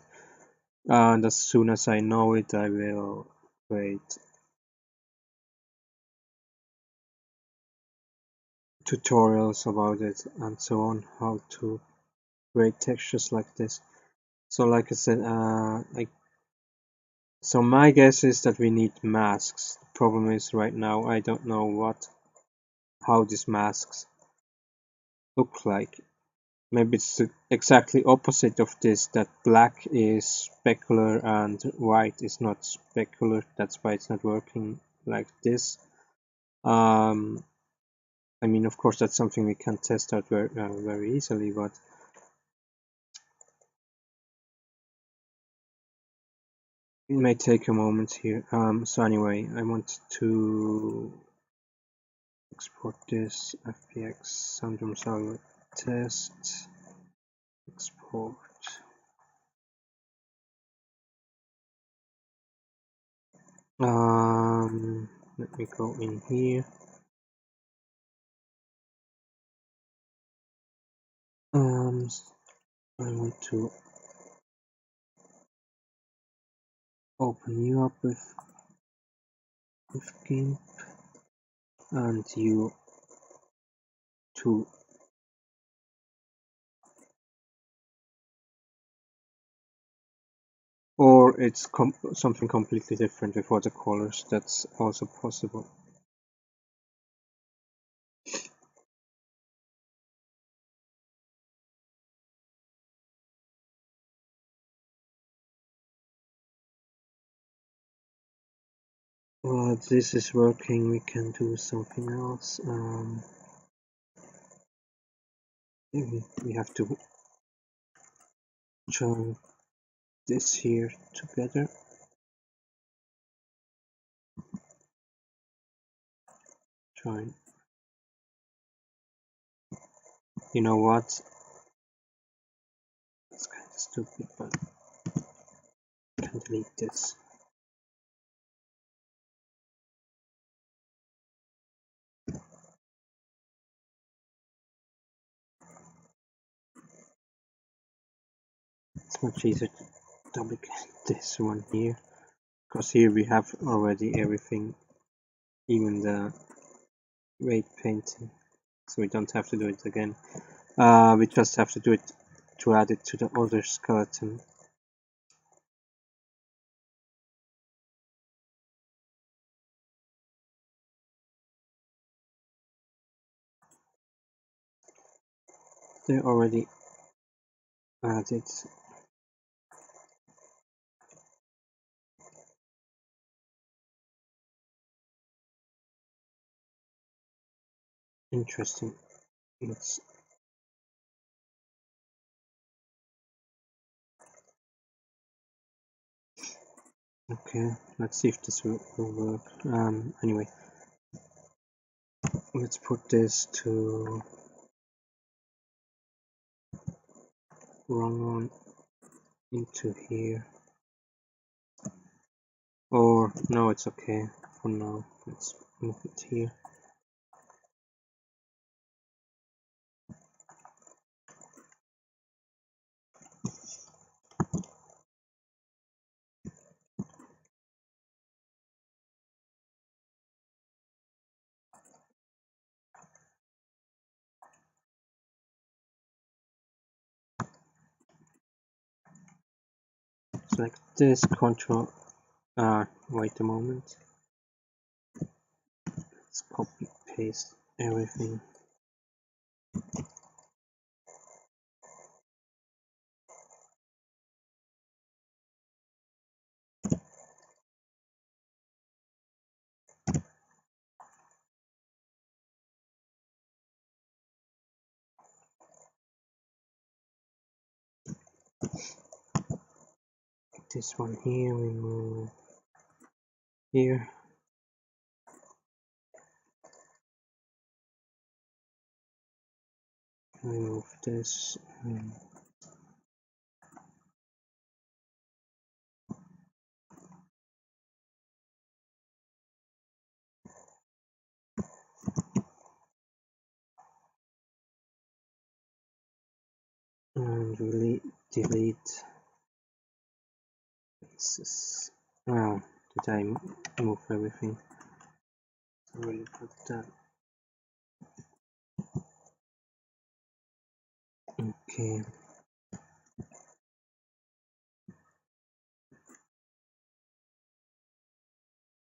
And as soon as I know it, I will create tutorials about it and so on, how to create textures like this. So like I said, so my guess is that we need masks. The problem is right now I don't know how these masks look like. Maybe it's the exactly opposite of this, that black is specular and white is not specular. That's why it's not working like this. I mean, of course, that's something we can test out very easily, but it may take a moment here. So anyway, I want to export this FPX Sandworm Solver test. Export. Let me go in here. I want to open you up with GIMP and ue2. Or it's something completely different with watercolors. That's also possible. Well, this is working. We can do something else. We have to join this here together. Join. You know what? It's kind of stupid, but I can delete this. It's much easier to duplicate this one here, because here we have already everything, even the weight painting, so we don't have to do it again. We just have to do it to add it to the other skeleton. They're already added. Interesting. Let's okay. Let's see if this will work. Anyway, let's put this to wrong one into here. Or no, it's okay for now. Let's move it here. Select this, control. Wait a moment. Let's copy paste everything. This one here, we move here. Remove this. really delete this. Oh, did I move everything? Really put that. Okay.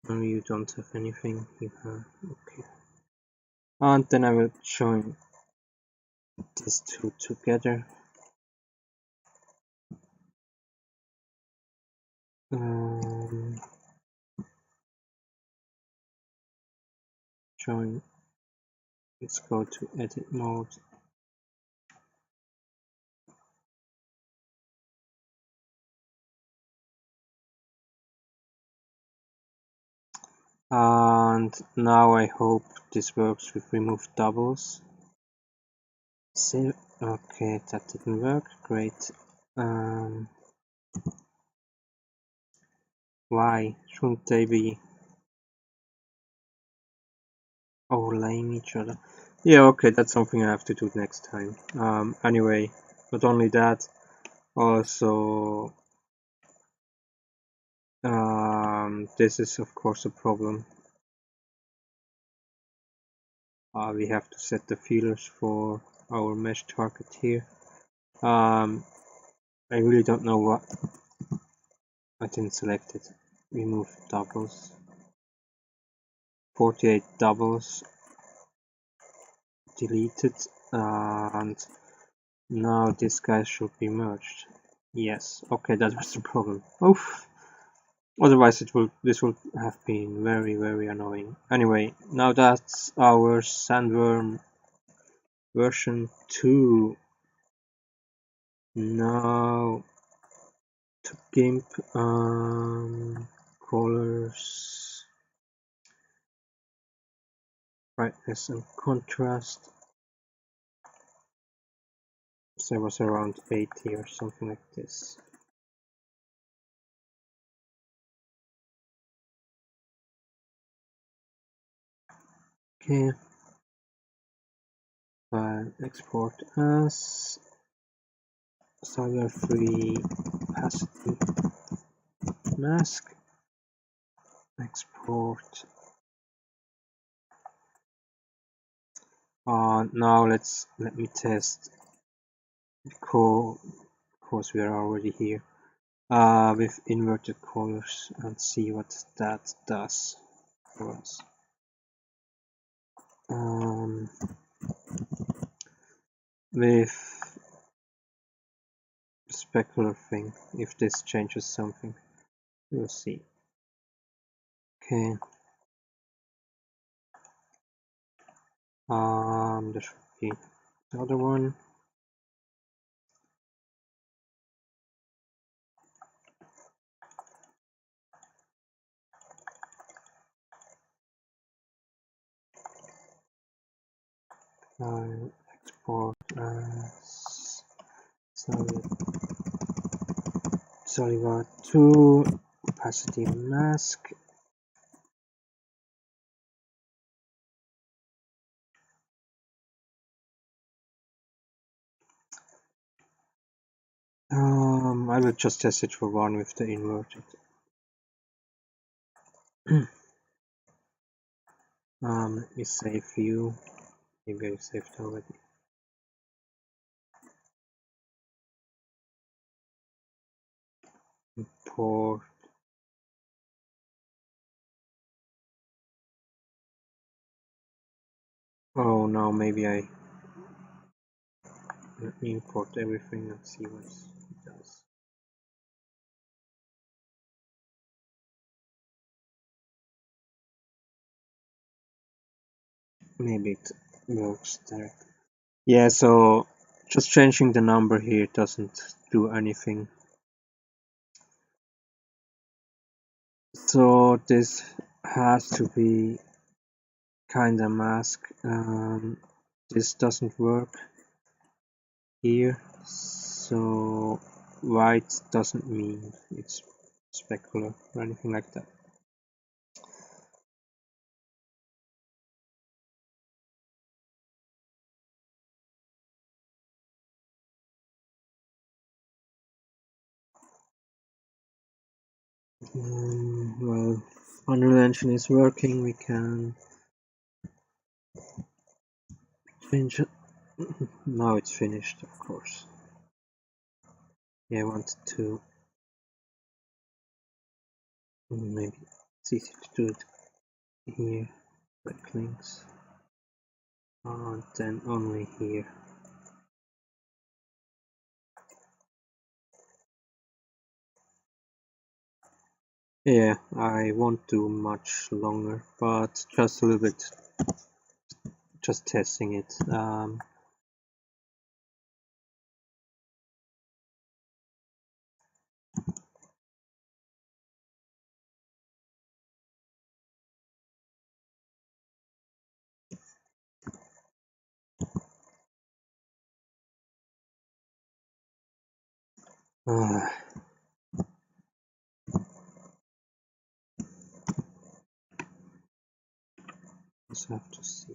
No, you don't have anything. You have okay. And then I will join these two together. Join. Let's go to edit mode. And now I hope this works with remove doubles. Save. Okay, that didn't work. Great. Why shouldn't they be overlaying each other? Yeah, okay, that's something I have to do next time. Anyway, not only that, also this is of course a problem. We have to set the feelers for our mesh target here. I really don't know what I didn't select it. Remove doubles. 48 doubles deleted, and now this guy should be merged. Yes, okay, that was the problem. Oof. Otherwise this would have been very annoying. Anyway, now that's our Sandworm version 2. Now to GIMP colors, brightness and contrast. So it was around 80 or something like this. Okay. File export as Sandworm Opacity Mask. Export. Now let me test because we are already here with inverted colors and see what that does for us. With specular thing, if this changes something, we'll see. Okay. There should be the other one. Export as Sandworm V2 Opacity Mask. I will just test it for one with the inverted. Let me save view. Maybe I saved already. Import. Oh, now maybe let me import everything and see what it does. Maybe it works directly. Yeah, so just changing the number here doesn't do anything. So this has to be kinda mask. This doesn't work here, so white doesn't mean it's specular or anything like that. Well, Unreal Engine is working, we can finish it. Now it's finished, of course. Yeah, I wanted to maybe it's easier to do it here, backlinks, and then only here. Yeah, I won't do much longer, but just a little bit, just testing it. Just have to see.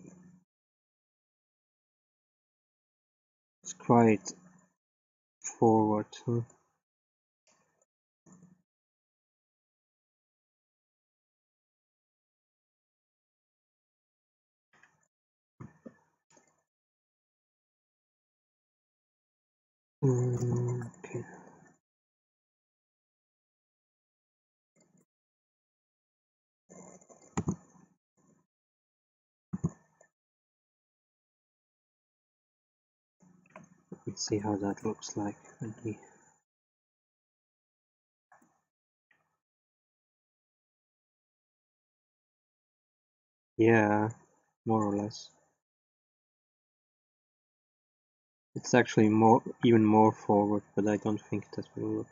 It's quite forward. Okay. Let's see how that looks like when we. Yeah, more or less. It's actually even more forward, but I don't think that will look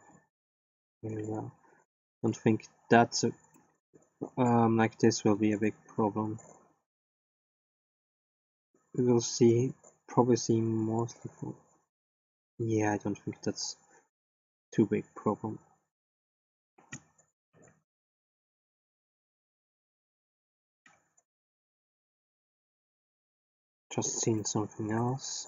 very well. I don't think that's like this will be a big problem. We will see, probably see mostly for. Yeah, I don't think that's too big problem. Just seen something else.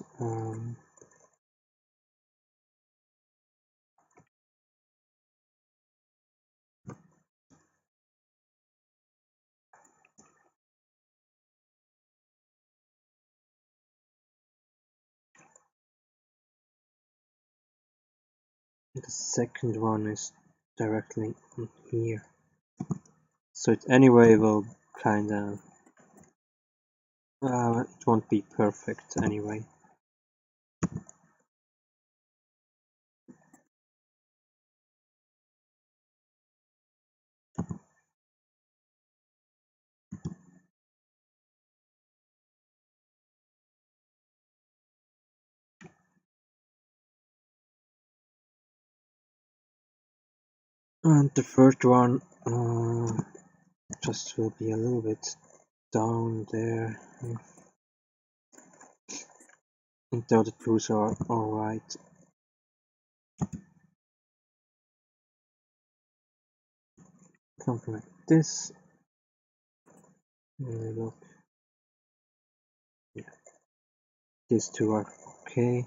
The second one is directly on here, so it anyway will kinda. It won't be perfect anyway. And the third one just will be a little bit down there. And the other two are alright. Something like this. Look. Yeah. These two are okay.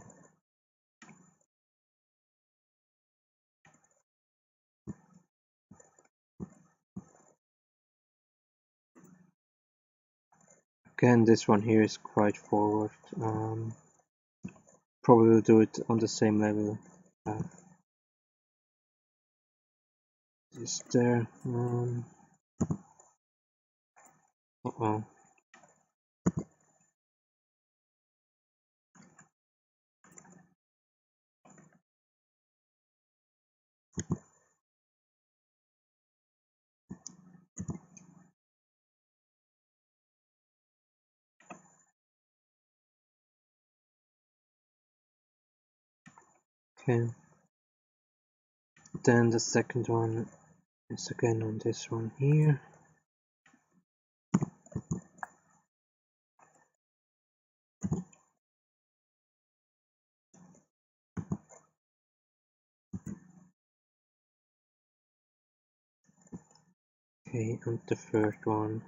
Again, this one here is quite forward. Probably will do it on the same level. This there. Uh-oh. Okay. Then the second one is again on this one here. Okay, and the third one.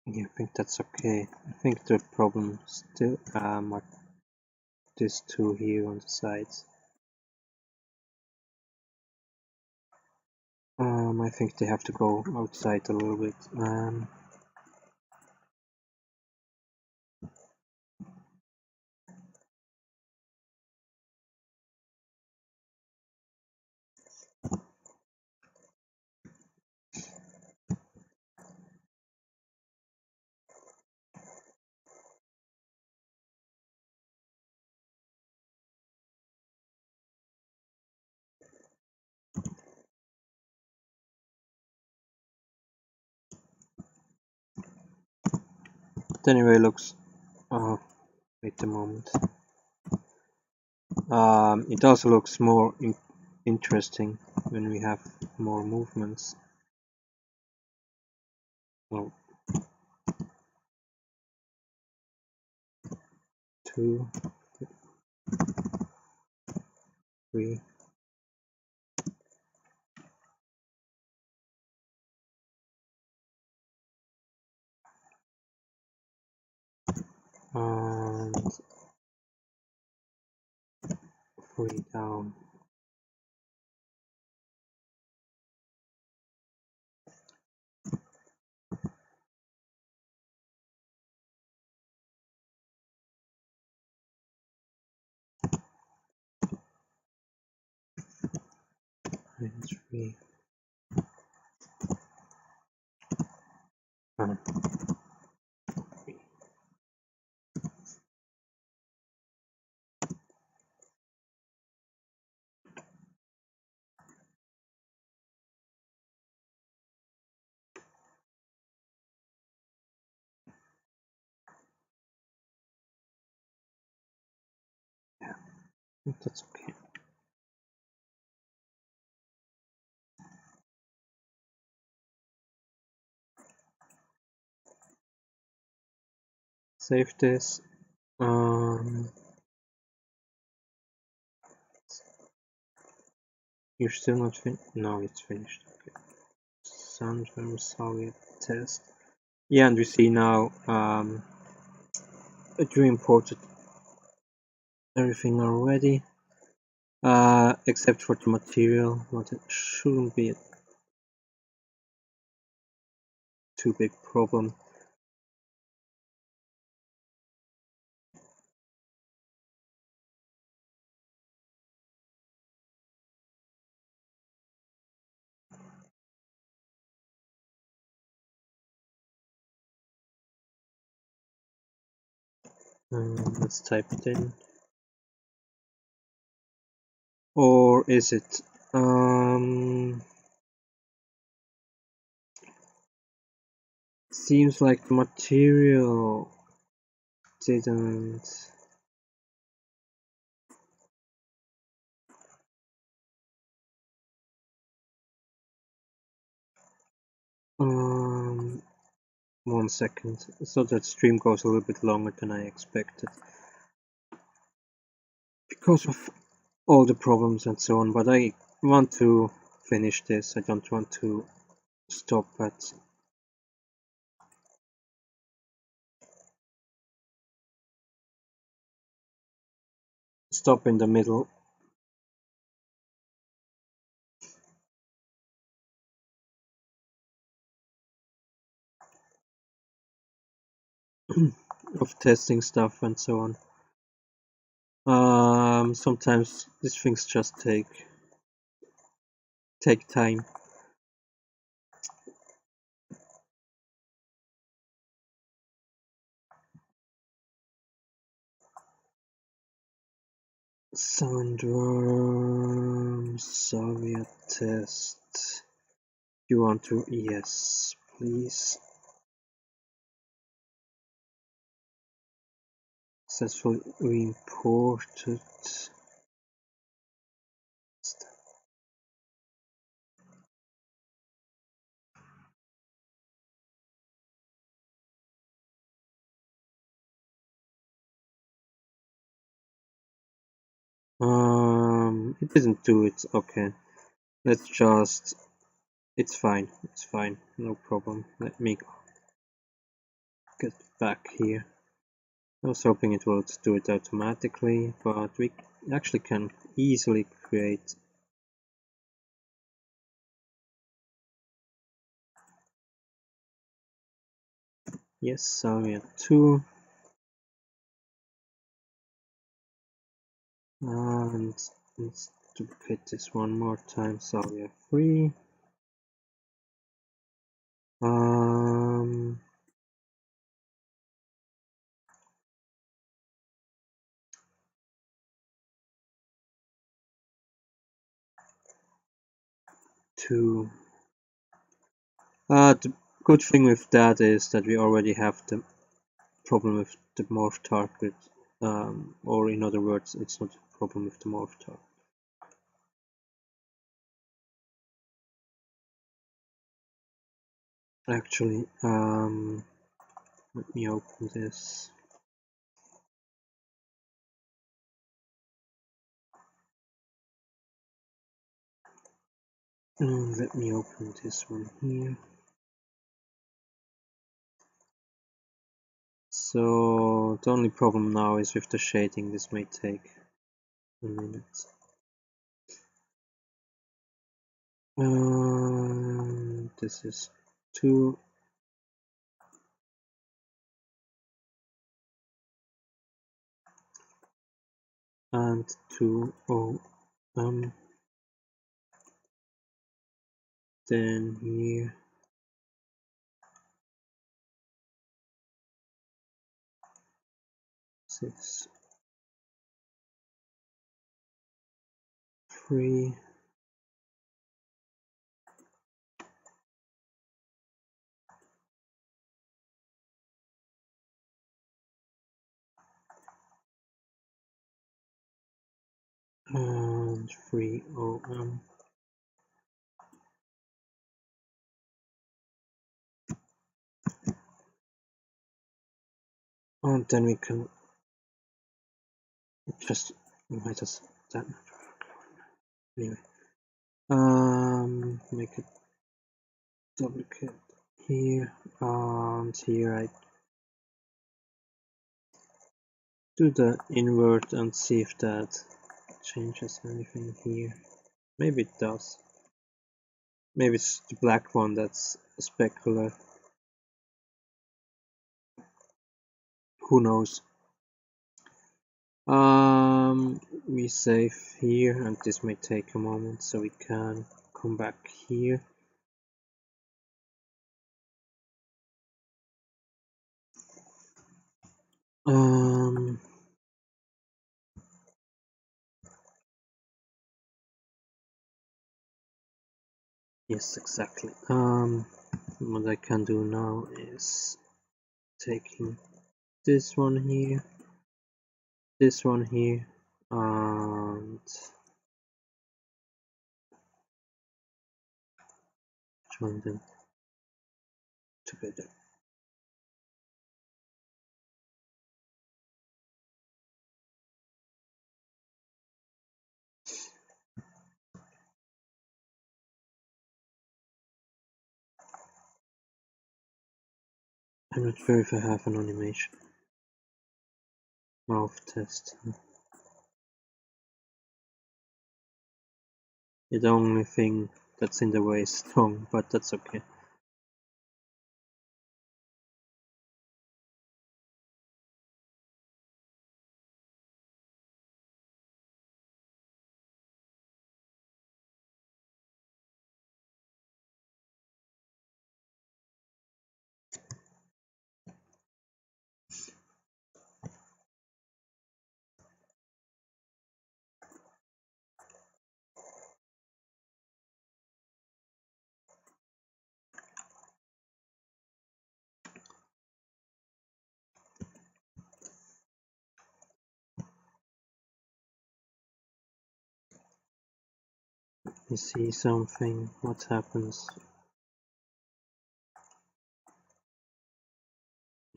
Yeah, I think that's okay. I think the problem still are these two here on the sides. I think they have to go outside a little bit. But anyway, looks. Wait a moment. It also looks more interesting when we have more movements. Well, 2, 3. And 3 down. And 3. Uh, yeah, I think that's okay. Save this. You're still not finished? No, it's finished. Okay. Sandworm solid test. Yeah, and we see now that we imported everything already, except for the material, but it shouldn't be a too big problem. Let's type it in. Or is it? Seems like the material didn't. One second. So that stream goes a little bit longer than I expected because of all the problems and so on. But I want to finish this. I don't want to stop in the middle. Of testing stuff and so on. Sometimes these things just take time. Sandworm Soviet test. You want to? Yes, please. Successfully imported. It didn't do it. Okay, let's just. It's fine. It's fine. No problem. Let me go. get back here. I was hoping it would do it automatically, but we actually can easily create Saria 2 and let's duplicate this one more time, Saria 3. Two. The good thing with that is that we already have the problem with the morph target, or in other words, it's not a problem with the morph target. Actually, let me open this. Let me open this one here. So the only problem now is with the shading. This may take a minute. This is 2. And 2 then here 6 3 and 3 and then we can just might as that anyway. Make a duplicate here, and here I do the invert and see if that changes anything here. Maybe it does. Maybe it's the black one that's specular. Who knows? We save here, and this may take a moment, so we can come back here. Yes, exactly. What I can do now is taking this one here, and join them together. I'm not sure if I have an animation. Mouth test. The only thing that's in the way is tongue, but that's okay. You see something, what happens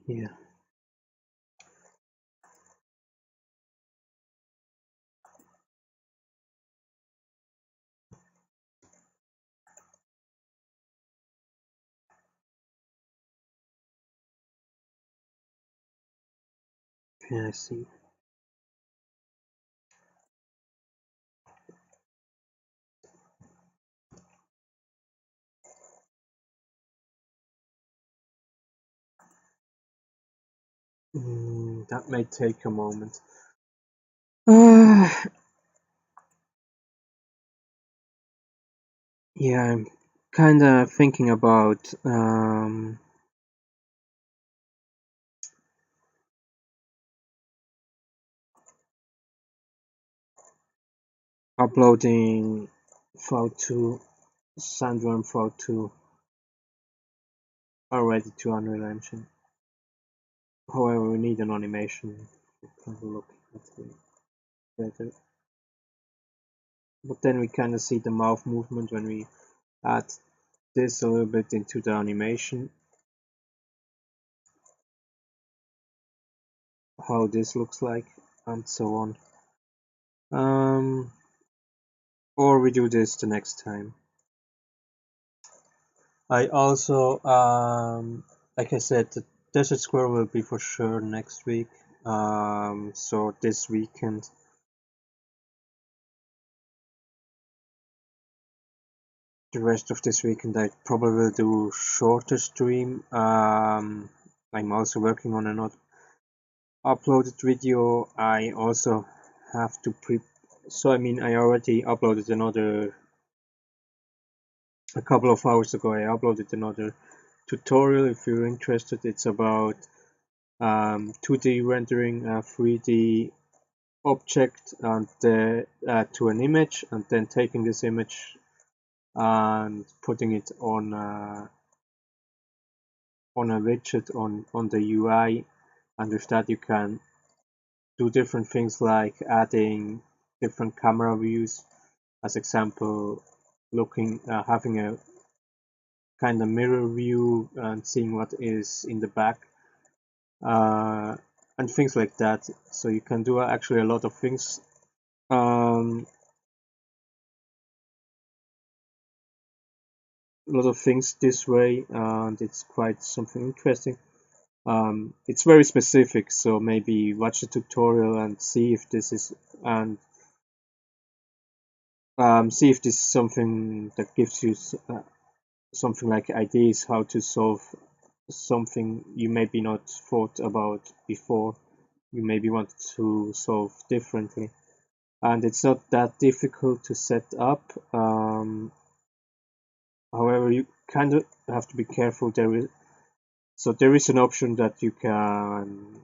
here? Yeah, I see. That may take a moment. Yeah, I'm kinda thinking about uploading V2, Sandworm V2 already to Unreal Engine. However, we need an animation. Have a look at it better. But then we kind of see the mouth movement when we add this a little bit into the animation. How this looks like, and so on. Or we do this the next time. I also, like I said, the Desert Square will be for sure next week. So this weekend. The rest of this weekend I probably will do shorter stream. I'm also working on another uploaded video. I also have to so I mean I already uploaded another a couple of hours ago. I uploaded another tutorial. If you're interested, it's about 2D rendering a 3D object and to an image, and then taking this image and putting it on a widget on the UI, and with that you can do different things like adding different camera views. As example, having a kind of mirror view and seeing what is in the back, and things like that. So you can do actually a lot of things. This way, and it's quite something interesting. It's very specific, so maybe watch the tutorial and see if this is something that gives you something like ideas how to solve something you maybe not thought about before. You maybe want to solve differently, and it's not that difficult to set up. However, you kind of have to be careful. There is an option that you can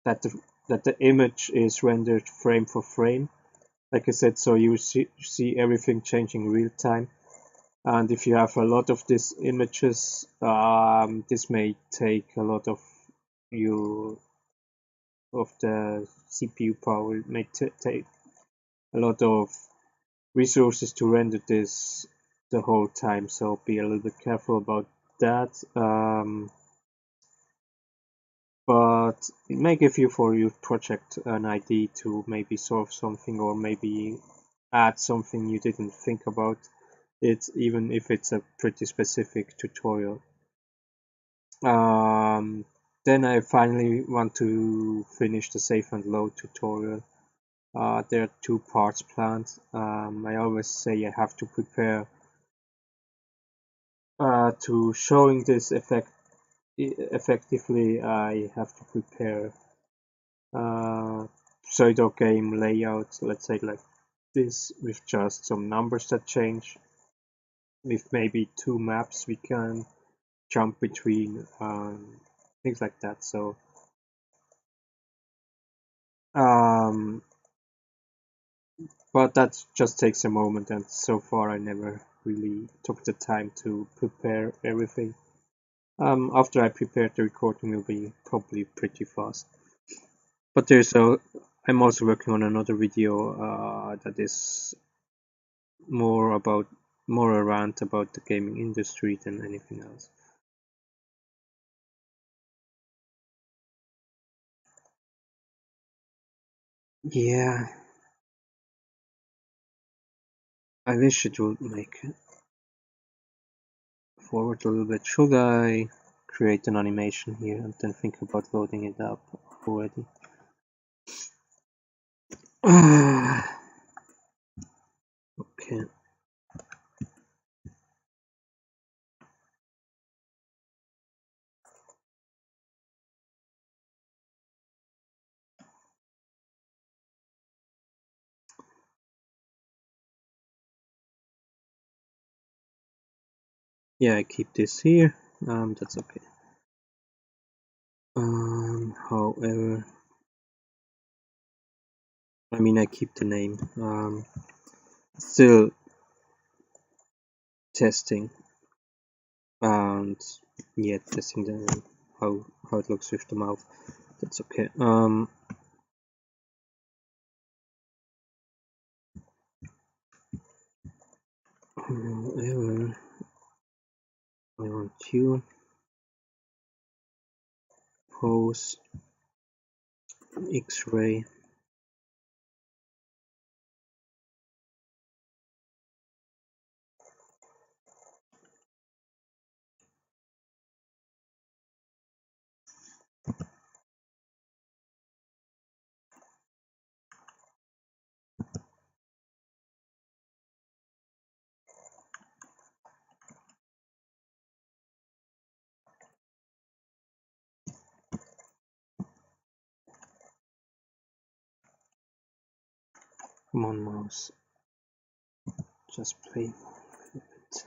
that the image is rendered frame for frame, like I said, so you see everything changing real time. And if you have a lot of these images, this may take a lot of the CPU power. It may take a lot of resources to render this the whole time, so be a little bit careful about that. But it may give you for your project an idea to maybe solve something, or maybe add something you didn't think about it, even if it's a pretty specific tutorial. Then I finally want to finish the save and load tutorial. There are 2 parts planned. I always say I have to prepare to showing this effectively. I have to prepare pseudo game layout, let's say like this, with just some numbers that change, with maybe 2 maps we can jump between, things like that. So but that just takes a moment, and so far I never really took the time to prepare everything. After I prepare, the recording will be probably pretty fast. But I'm also working on another video that is more a rant about the gaming industry than anything else. Yeah, I wish it would make forward a little bit. Should I create an animation here and then think about loading it up already. Okay. Yeah, I keep this here. That's okay. However, I mean, I keep the name. Still testing, and yeah, testing the how it looks with the mouth. That's okay. However, I want you pose X-ray. Come on, mouse. Just play with it.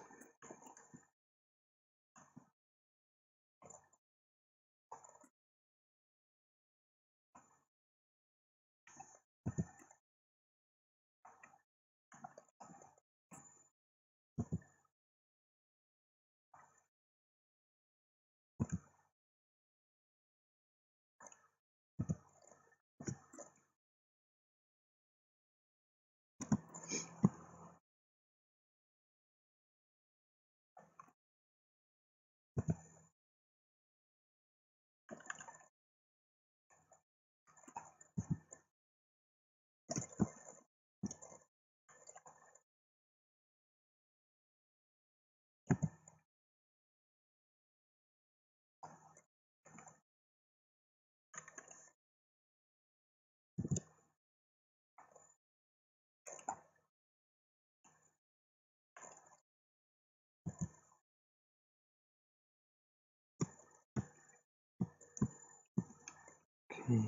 Okay.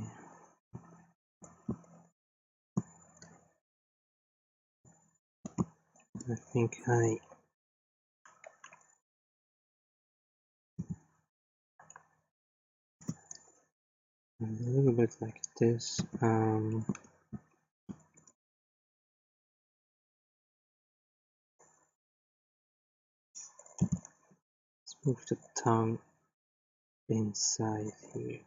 I think a little bit like this. Let's move the tongue inside here.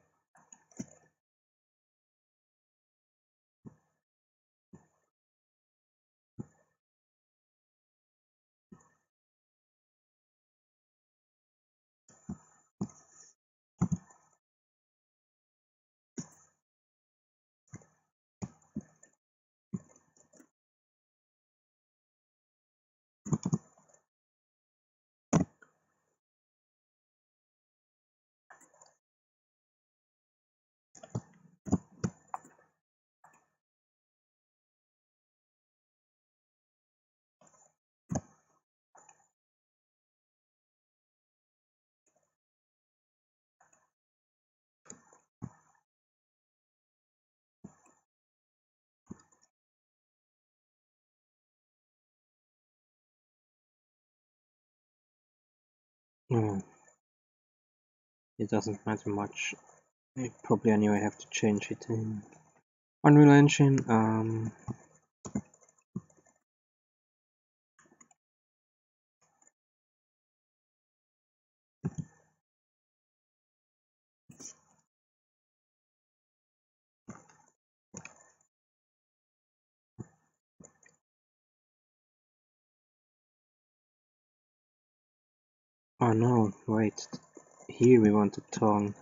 Oh, it doesn't matter much. I probably anyway have to change it in Unreal Engine. Oh no, wait. Here we want the tongue.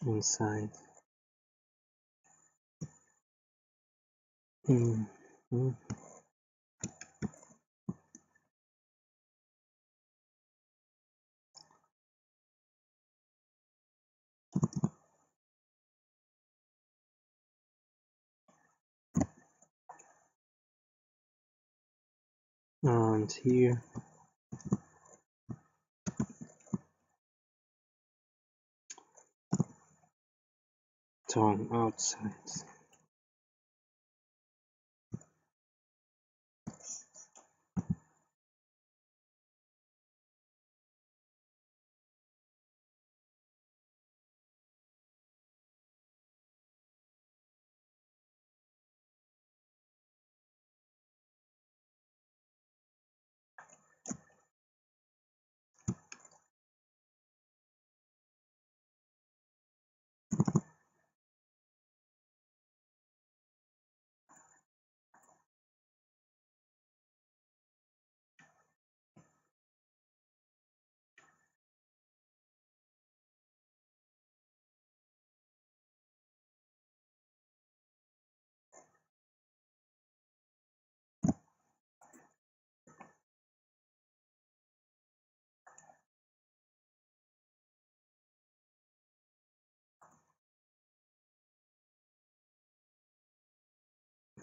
inside. And here, tongue outside.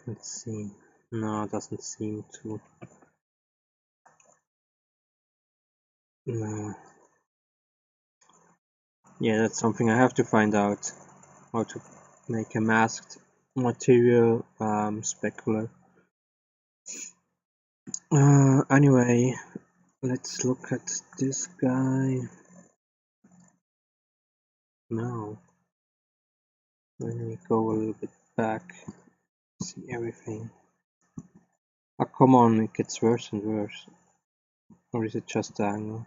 Let's see. No, it doesn't seem to. No. Yeah, that's something I have to find out. How to make a masked material specular. Anyway, let's look at this guy now. When we go a little bit back, see everything. Oh, come on, it gets worse and worse. Or is it just the angle?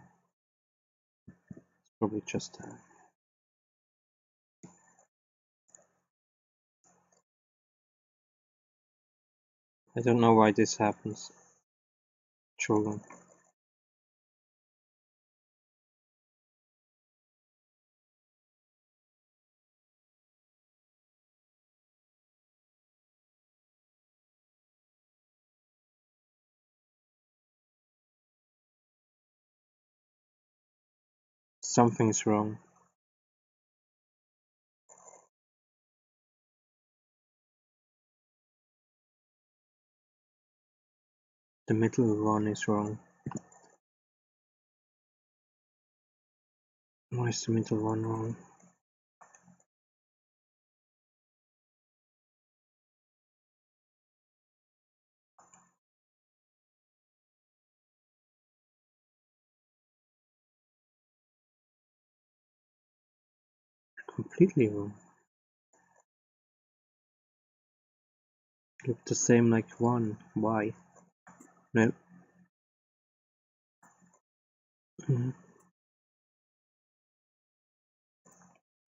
It's probably just that. I don't know why this happens. Children. Something's wrong. The middle one is wrong. Why is the middle one wrong? Completely wrong. Look the same like one. Why? No. I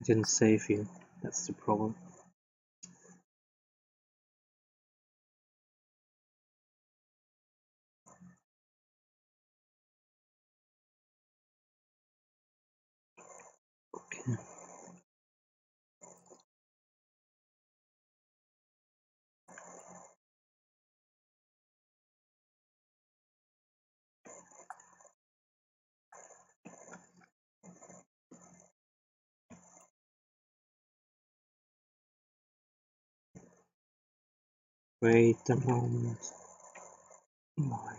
didn't save you. That's the problem. Okay. Wait a moment. Why?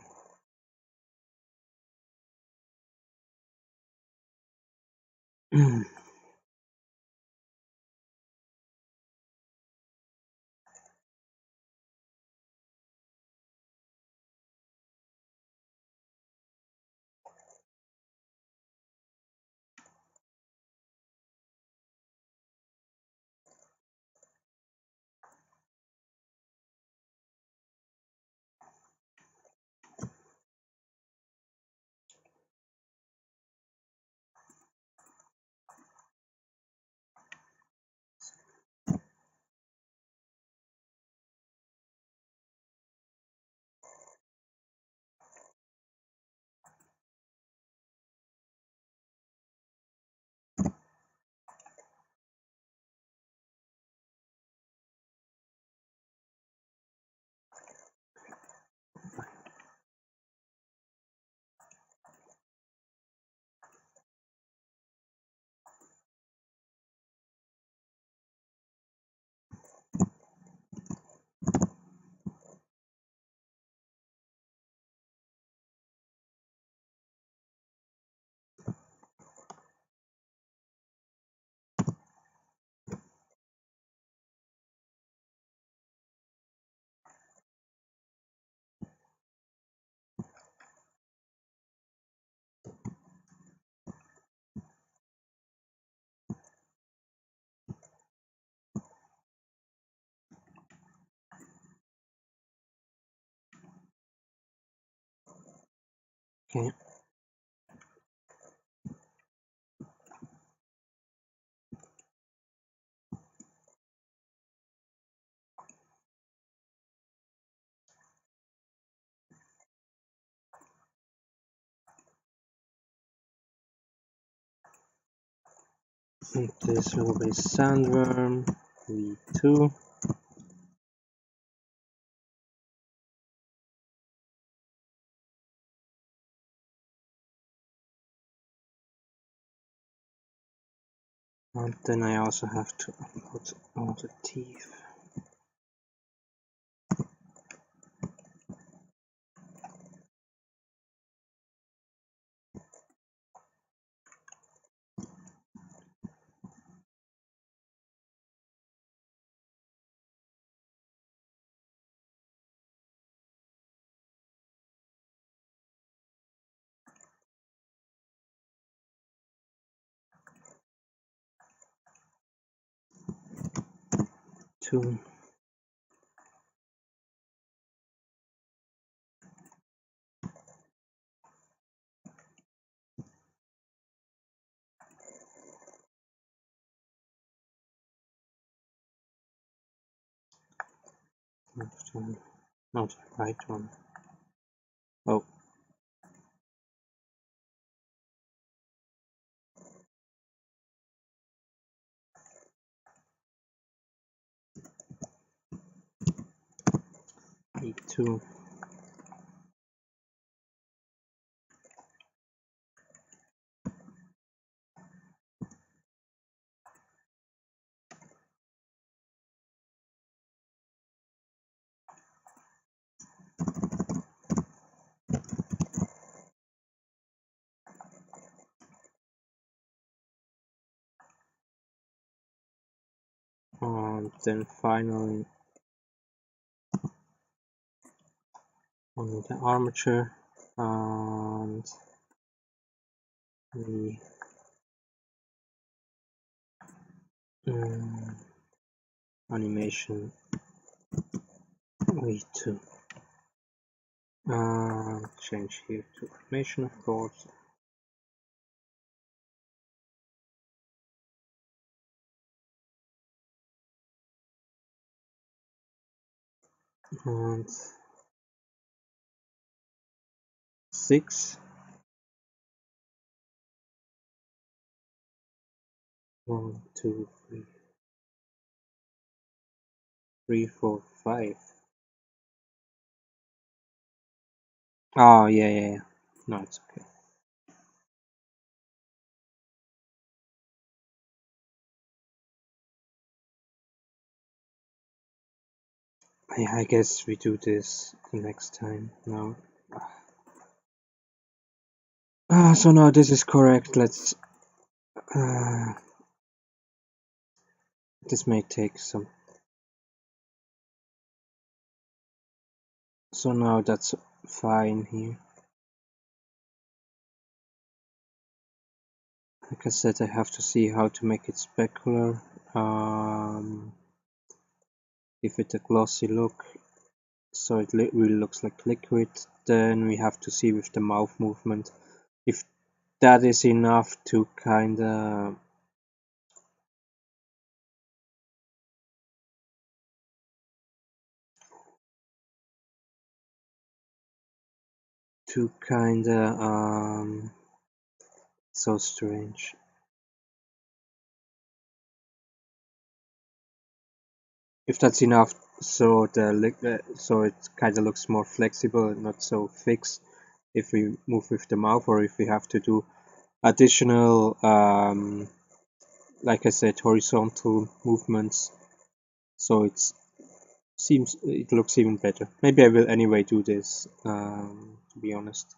Okay. And this will be Sandworm V2. And then I also have to upload all the teeth. Two. Left one. Not the right one. Oh. V2. And then finally only the armature and the animation V2. Change here to animation, of course. And 6. 1, 2, 3, 3, 4, 5. Oh, yeah. No, it's okay. Yeah, I guess we do this the next time. No. So now this is correct. Let's. This may take some. So now that's fine here. Like I said, I have to see how to make it specular. Give it a glossy look, so it really looks like liquid. Then we have to see with the mouth movement if that is enough to kinda so strange. If that's enough, so so it kind of looks more flexible and not so fixed. If we move with the mouth, or if we have to do additional, like I said, horizontal movements, so it looks even better. Maybe I will anyway do this. To be honest,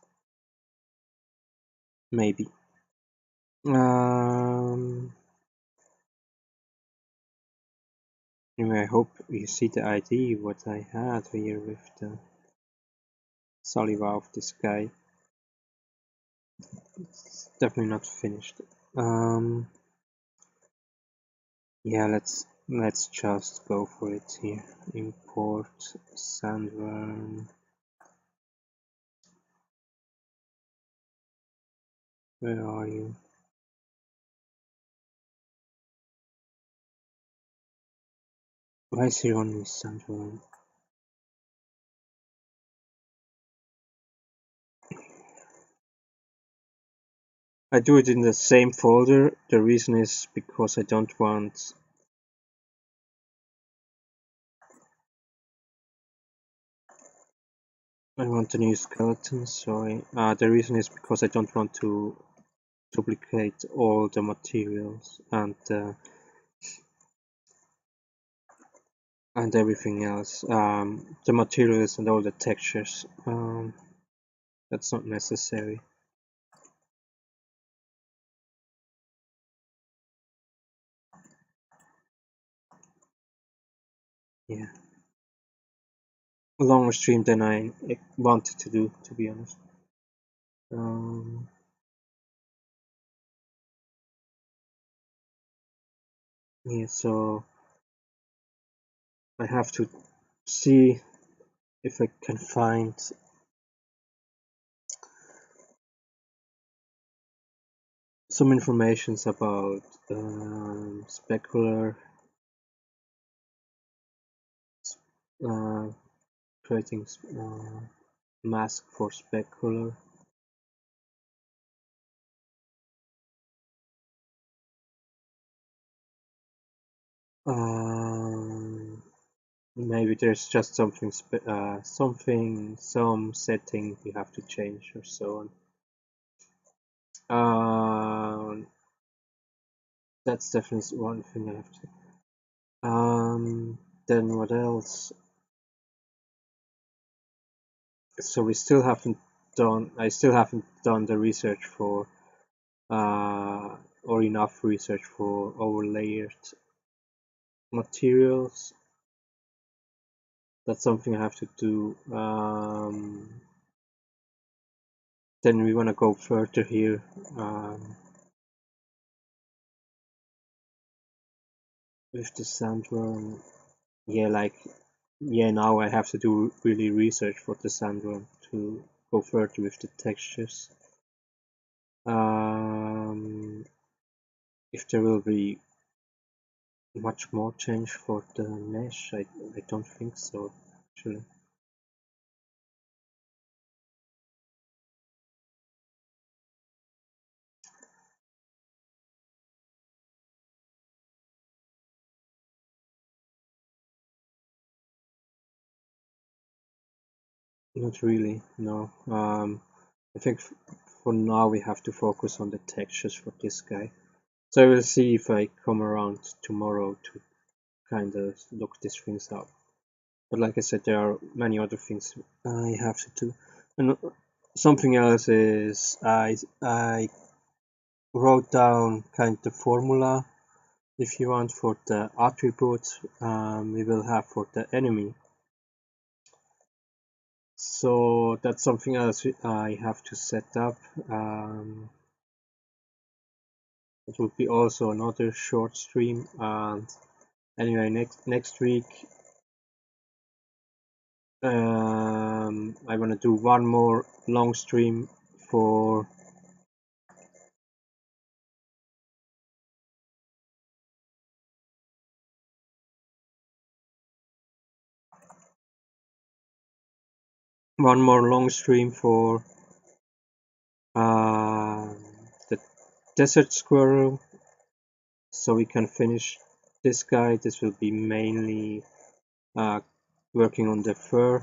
maybe. Anyway, I hope you see the ID what I had here with the Saliva of this guy. It's definitely not finished. Yeah, let's just go for it here. Import Sandworm Where are you? Why is he running Sandworm? I do it in the same folder. The reason is because I don't want a new skeleton, sorry. The reason is because I don't want to duplicate all the materials and everything else. The materials and all the textures. That's not necessary. Yeah. A longer stream than I wanted to do, to be honest. Yeah, so I have to see if I can find some information about specular, uh, creating mask for specular. Maybe there's just something, some setting you have to change or so on. That's definitely one thing I have to. Then what else? So we still haven't done. I still haven't done the research for, or enough research for overlayered materials. That's something I have to do. Then we want to go further here. With the sandworm, yeah, now I have to do really research for the sandworm to go further with the textures. If there will be much more change for the mesh, I don't think so, actually. Not really, no. I think for now we have to focus on the textures for this guy. So I will see if I come around tomorrow to kind of look these things up. But like I said, there are many other things I have to do. And something else is I wrote down kind of the formula, if you want, for the attributes we will have for the enemy. So that's something else I have to set up. It will be also another short stream, and anyway, next week I want to do one more long stream for the desert squirrel, so we can finish this guy. This will be mainly working on the fur,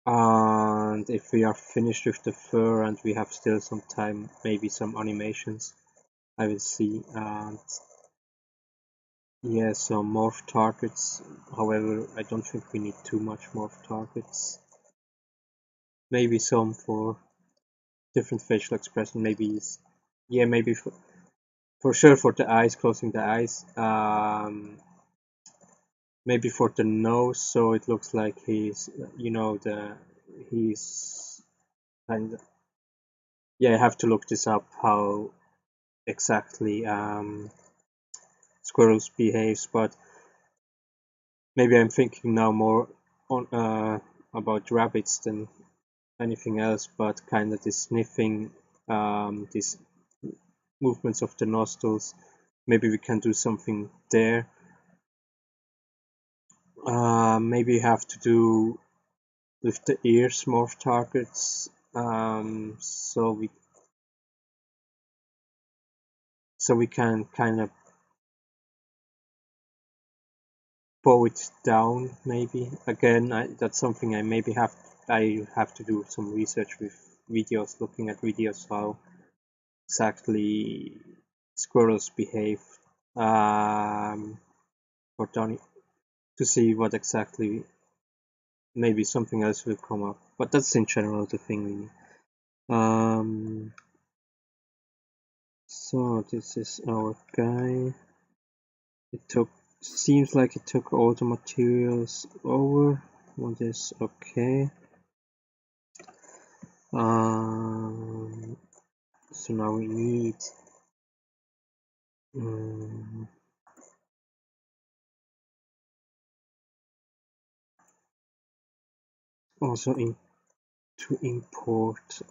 and if we are finished with the fur and we have still some time, maybe some animations, I will see. And yeah, some morph targets. However, I don't think we need too much morph targets. Maybe some for different facial expression. Maybe, yeah, maybe for sure for the eyes, closing the eyes. Maybe for the nose, so it looks like he's, he's kind of. Yeah, I have to look this up how exactly squirrels behaves, but maybe I'm thinking now more on about rabbits than anything else but kind of this sniffing, these movements of the nostrils. Maybe we can do something there. Maybe have to do with the ears more targets, so we can kind of bow it down. Maybe again, that's something I have to do some research with videos, looking at videos how exactly squirrels behave, or to see what exactly. Maybe something else will come up, but that's in general the thing. So this is our guy. Seems like it took all the materials over. What is okay. So now we need also to import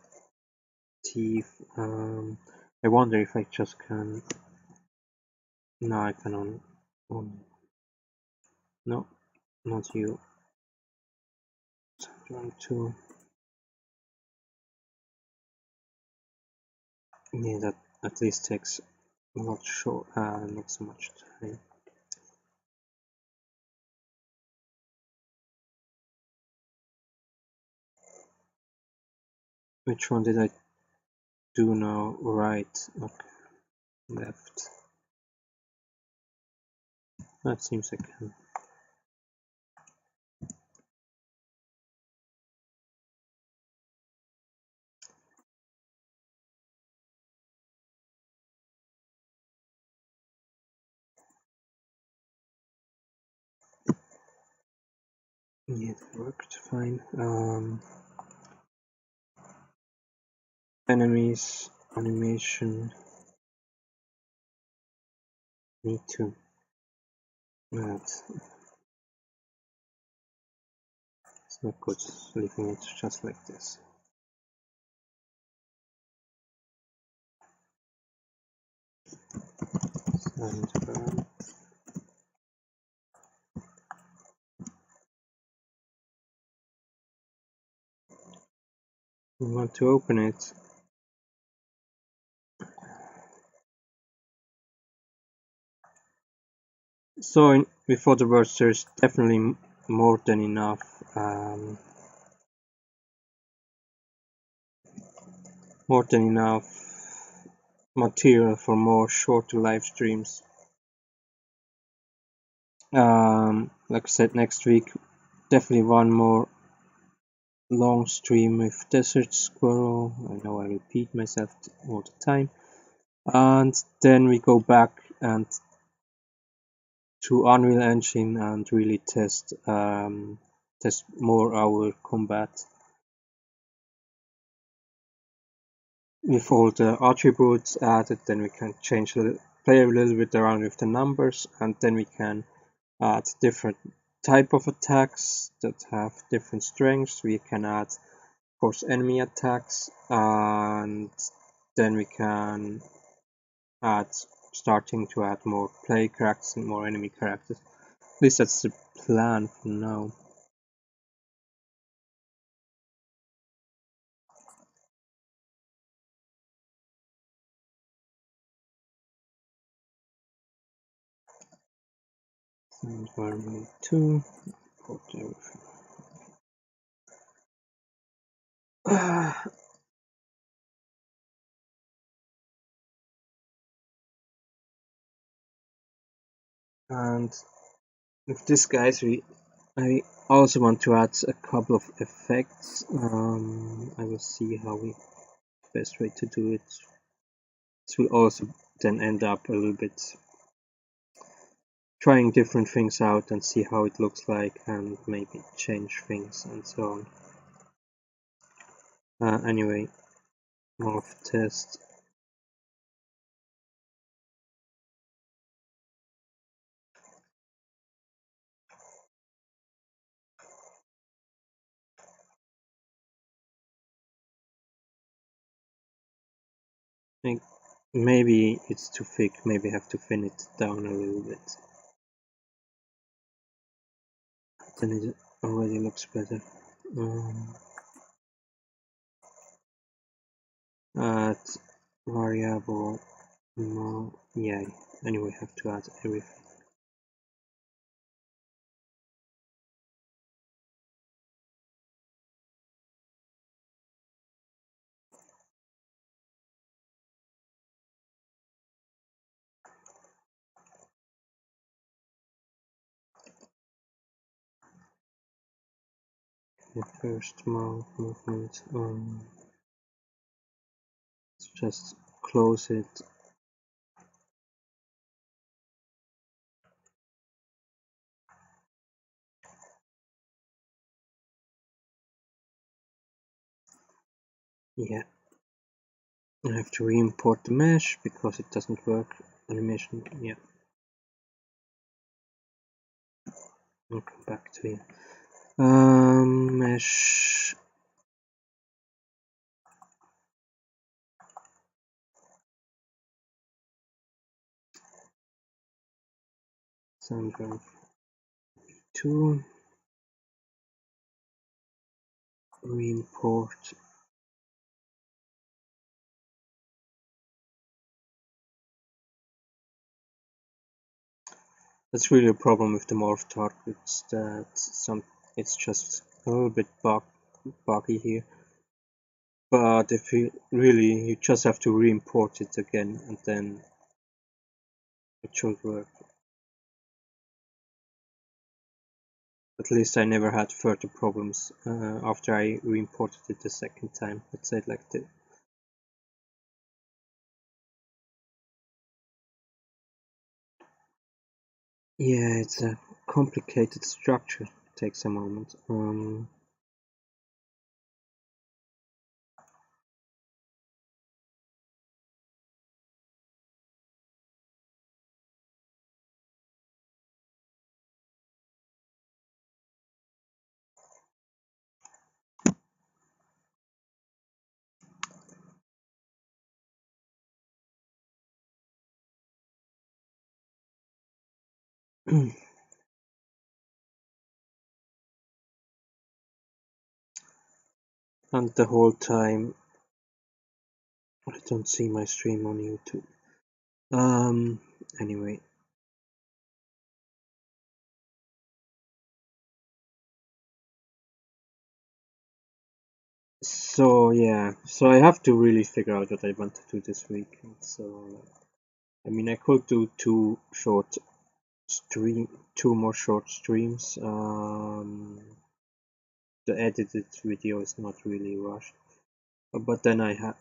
teeth. I wonder if I just can. No, I can no, not you. Sandworm 2. Yeah, that at least takes not so much time. Which one did I do now? Right. Okay. Left. That seems I can. Yeah, that worked fine. Enemies, animation. Need to add. It's not good leaving it just like this. And we want to open it. So before the words, there's definitely more than enough. More than enough material for more shorter live streams. Like I said, next week definitely one more long stream with Desert Squirrel. I know I repeat myself all the time. And then we go back and to Unreal Engine and really test more our combat with all the attributes added. Then we can play a little bit around with the numbers, and then we can add different type of attacks that have different strengths. We can add, of course, enemy attacks, and then we can starting to add more play characters and more enemy characters. At least that's the plan for now. Sandworm V2. Put everything. And with this, guys, I also want to add a couple of effects. I will see how we best way to do it. This will also then end up a little bit trying different things out and see how it looks like, and maybe change things and so on. Anyway, morph test. think maybe it's too thick, maybe I have to thin it down a little bit. Then it already looks better. Add variable, yeah, anyway, have to add everything. The first mouth movement, let's just close it. Yeah, I have to re-import the mesh because it doesn't work. Animation, yeah. I'll come back to it. Mesh. Sandworm V2. Re-import. That's really a problem with the morph targets, that it's just a little bit buggy here. But if you just have to re-import it again and then it should work. At least I never had further problems after I re-imported it the second time, let's say it like that. Yeah, it's a complicated structure. It takes a moment. And the whole time I don't see my stream on YouTube. Anyway. So yeah, so I have to really figure out what I want to do this week. So I mean, I could do two more short streams. The edited video is not really rushed, but then I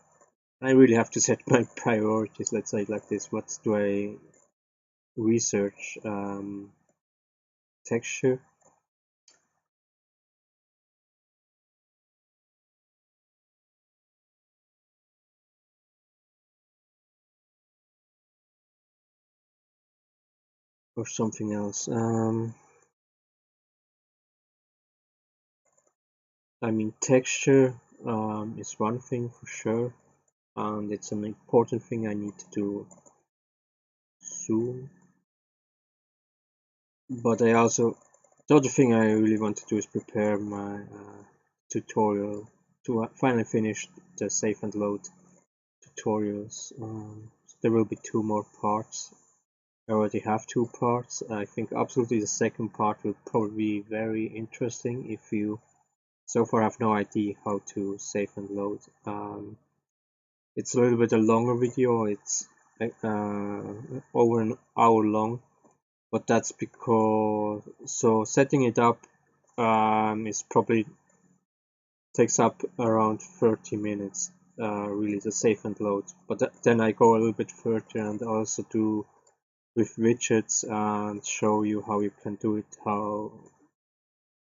really have to set my priorities. Let's say it like this: what do I research? Texture. Or something else. I mean, texture is one thing for sure, and it's an important thing I need to do soon. But the other thing I really want to do is prepare my tutorial to finally finish the save and load tutorials. So there will be two more parts. I already have two parts. I think absolutely the second part will probably be very interesting if you so far have no idea how to save and load. It's a little bit a longer video. It's over an hour long, but that's because setting it up is probably takes up around 30 minutes. Really, the save and load. But then I go a little bit further and also do with widgets and show you how you can do it, how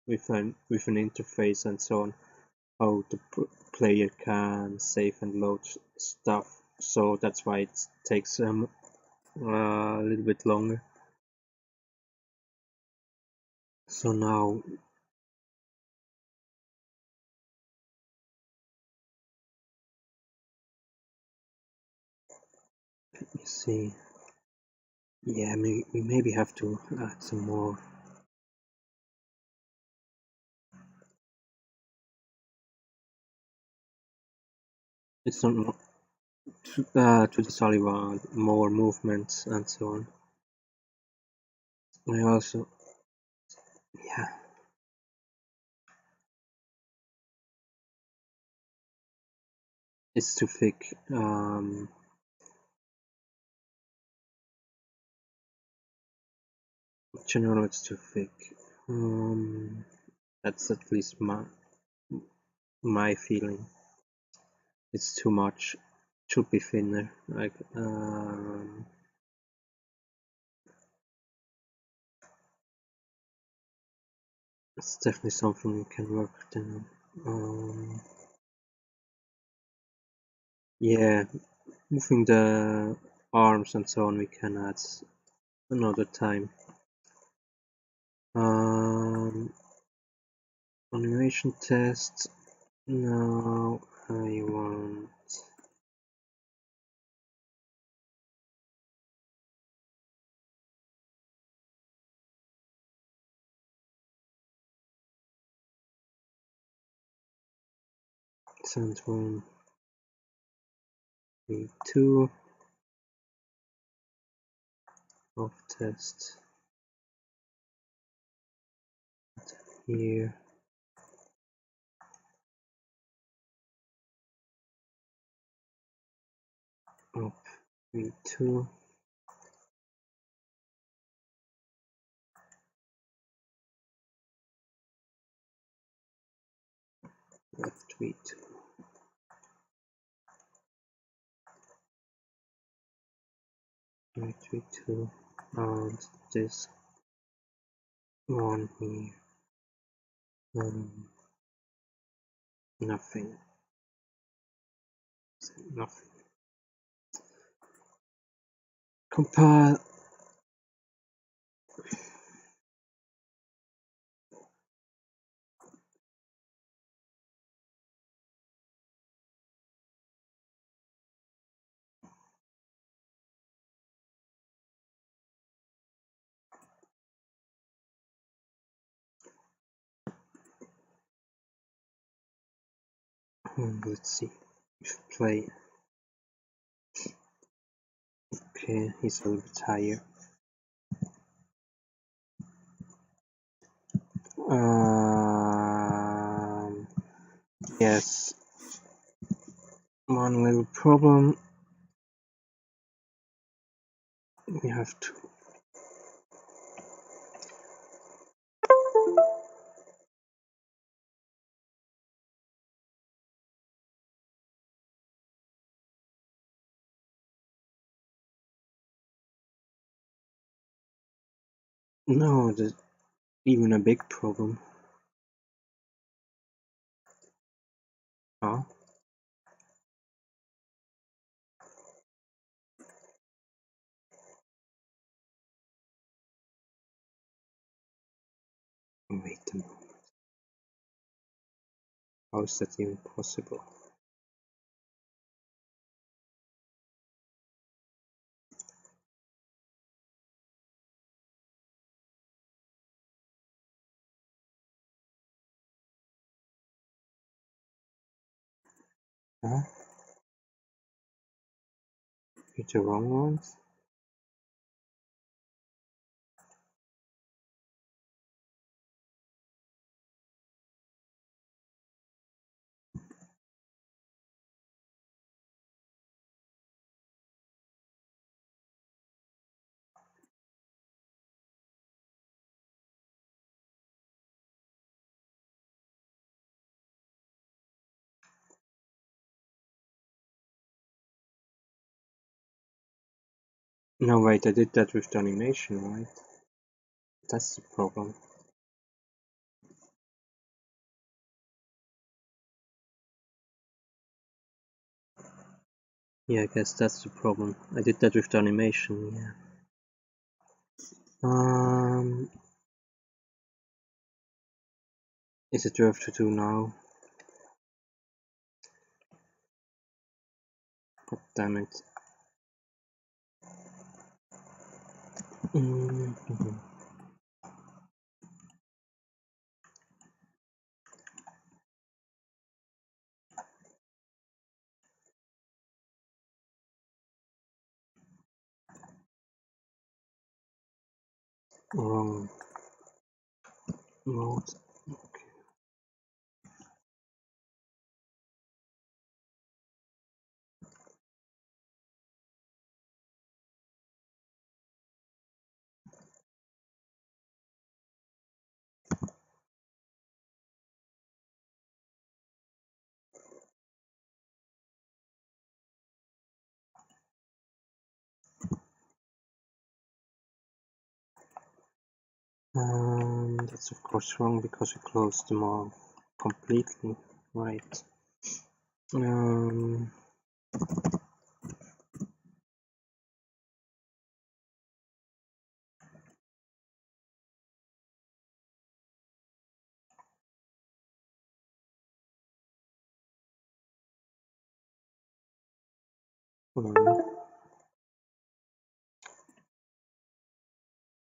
with an interface and so on, how the player can save and load stuff. So that's why it takes a little bit longer. So now see. Yeah, we maybe have to add some more. It's not more to the Sullivan, more movements and so on. I also, yeah, it's too thick. In general, it's too thick. That's at least my feeling. It's too much. It should be thinner. Like it's definitely something we can work on. Yeah, moving the arms and so on we can add another time. Animation test. Now I want Sandworm V2 of test here. Of V2. Left V2. Right V2 and this one here. Nothing. Nothing. Compile. Let's see. If play. Okay, he's a little bit higher. Yes. One little problem. We have to. No, there's even a big problem. Oh. Wait a moment. How is that even possible? Huh? Hit the wrong ones? No, wait, I did that with the animation, right? That's the problem. Yeah, I guess that's the problem. I did that with the animation, yeah. Is it worth to do now? God damn it. Mhm. Wrong mode. Okay. That's of course wrong because we closed them all completely. Right. Um,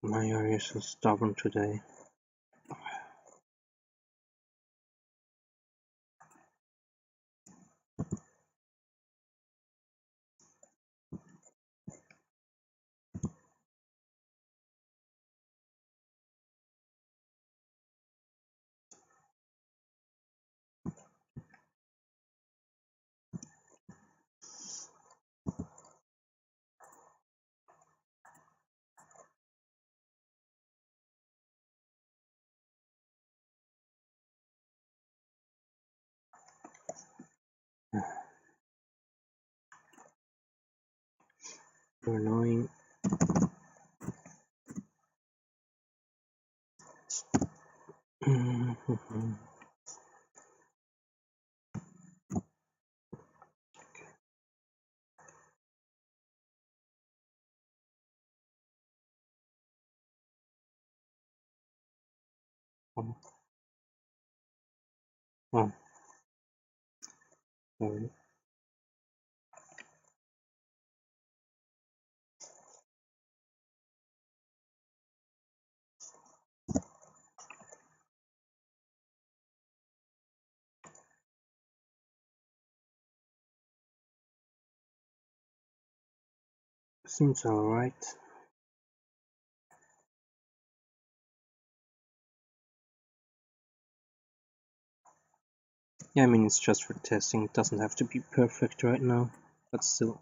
my area is so stubborn today. You're annoying. Oh, oh, sorry. Seems alright. Yeah, I mean, it's just for testing. It doesn't have to be perfect right now, but still.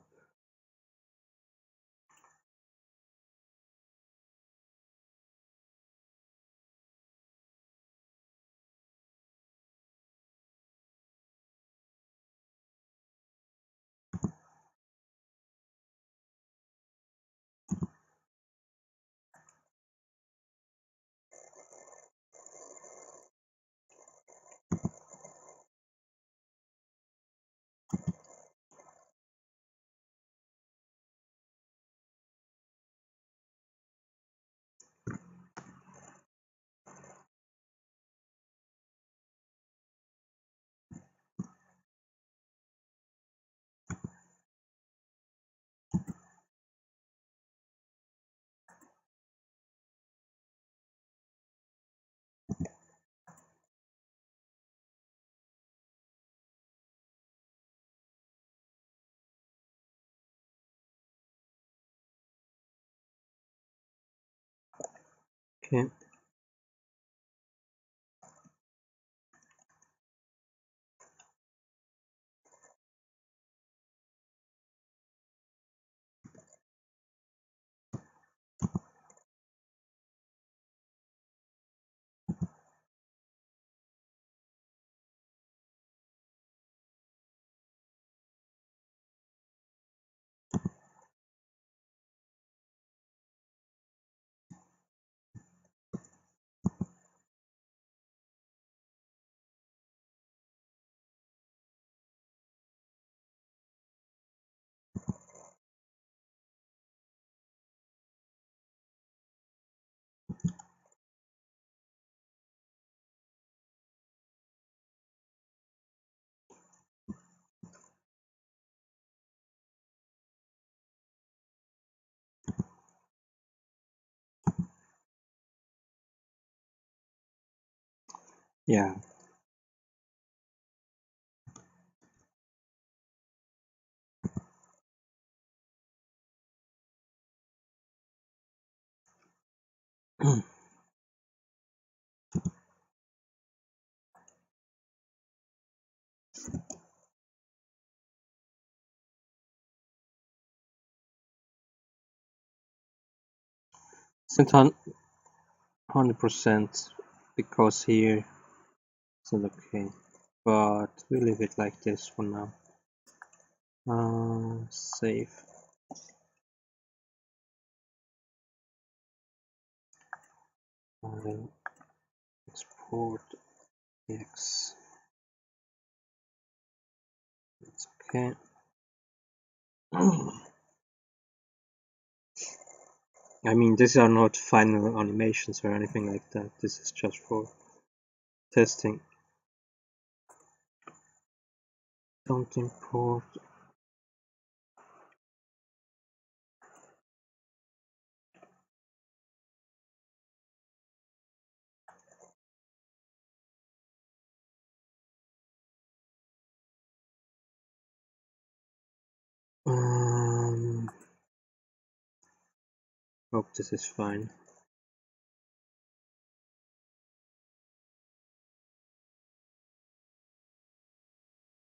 Okay. Yeah. It's not 100% because here it's not okay, but we leave it like this for now. Save. File. Export. X. It's okay. I mean, these are not final animations or anything like that. This is just for testing. Don't import. Hope this is fine.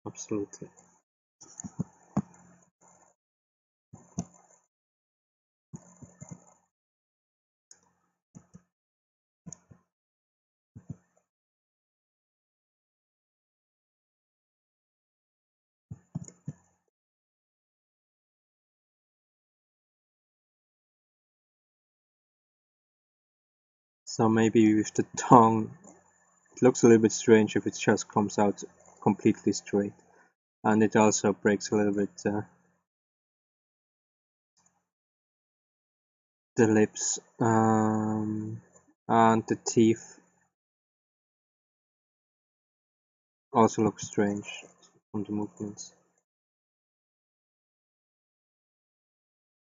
Absolutely. So maybe with the tongue, it looks a little bit strange if it just comes out completely straight. And it also breaks a little bit the lips and the teeth also look strange from the movements.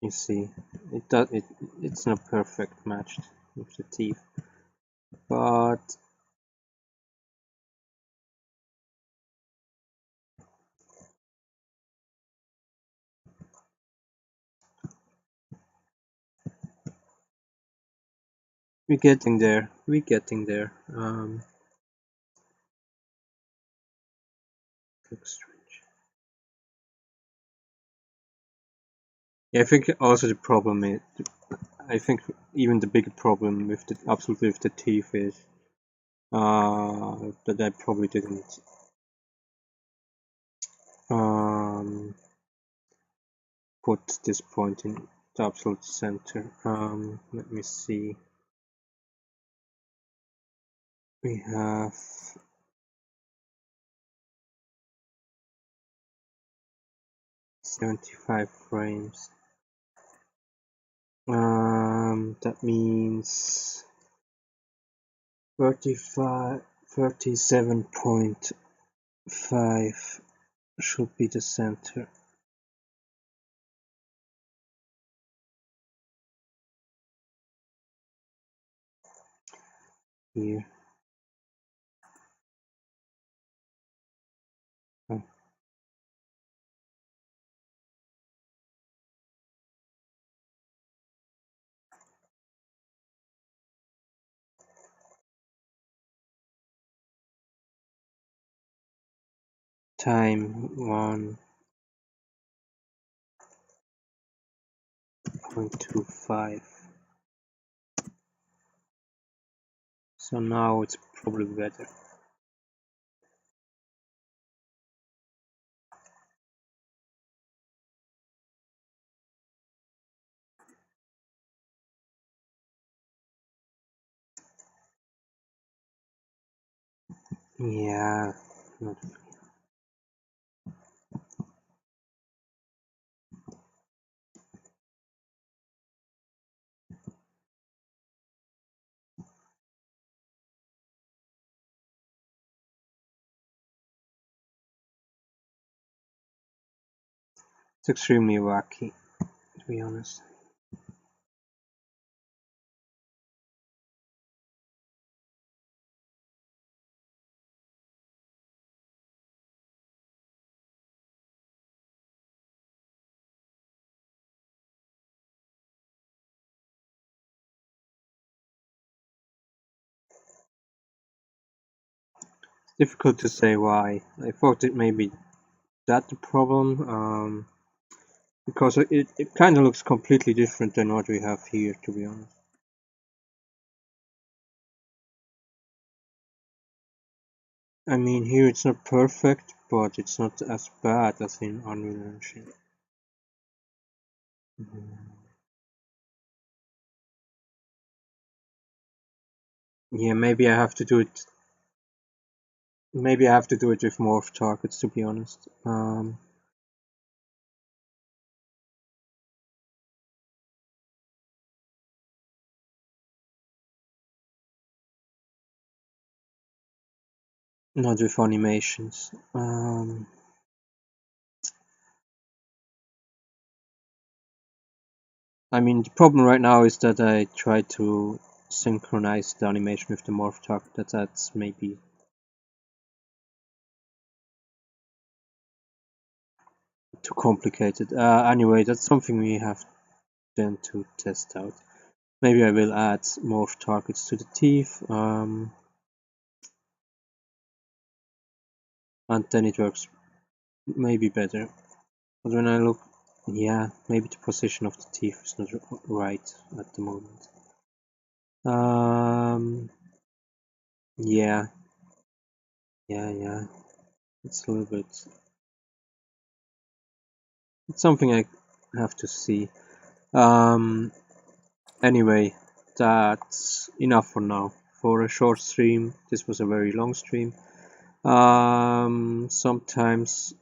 You see, it's not perfect matched with the teeth, but we're getting there. We're getting there. Looks strange. Yeah, I think also the problem is, I think even the bigger problem with the teeth is that I probably didn't put this point in the absolute center. Let me see. We have 75 frames. That means 37.5 should be the center. Here. Oh. Time 1.25. So now it's probably better. Yeah. It's extremely wacky, to be honest. difficult to say why. I thought it may be that the problem, because it kind of looks completely different than what we have here, to be honest. I mean, here it's not perfect, but it's not as bad as in Unreal Engine. Yeah, maybe I have to do it. Maybe I have to do it with morph targets, to be honest. Not with animations. I mean, the problem right now is that I try to synchronize the animation with the morph target. That's maybe too complicated. Anyway, that's something we have then to test out. Maybe I will add morph targets to the teeth, and then it works maybe better. But when I look, yeah, maybe the position of the teeth is not right at the moment. Yeah, yeah. It's a little bit. It's something I have to see. Anyway, that's enough for now. For a short stream, this was a very long stream. Sometimes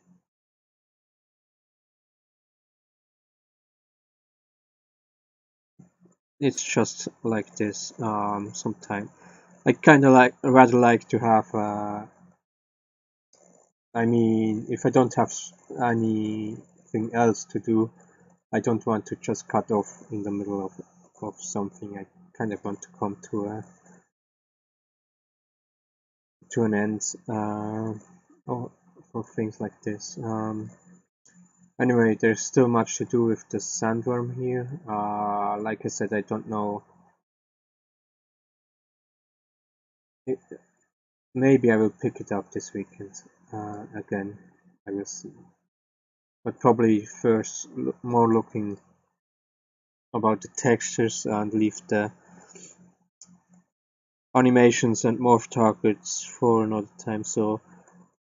it's just like this. Sometimes I kind of rather like to have. I mean, if I don't have anything else to do, I don't want to just cut off in the middle of something. I kind of want to come to an end for things like this. Anyway, there's still much to do with the sandworm here. Like I said, I don't know. Maybe I will pick it up this weekend again. I will see. But probably first more looking about the textures and leave the animations and morph targets for another time. So,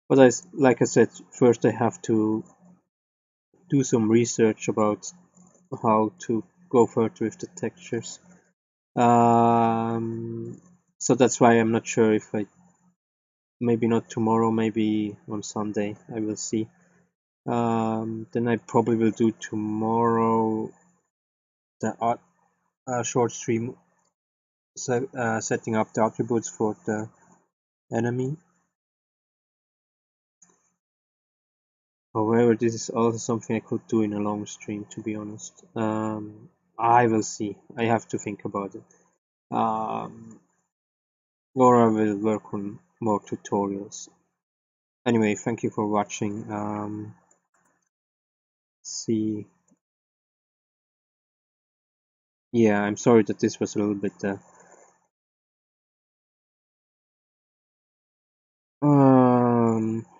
but like I said, first I have to do some research about how to go further with the textures. So that's why I'm not sure if maybe not tomorrow, maybe on Sunday, I will see. Then I probably will do tomorrow the short stream setting up the attributes for the enemy. However, this is also something I could do in a long stream, to be honest. I will see. I have to think about it. Or I will work on more tutorials. Anyway, thank you for watching. See. Yeah, I'm sorry that this was a little bit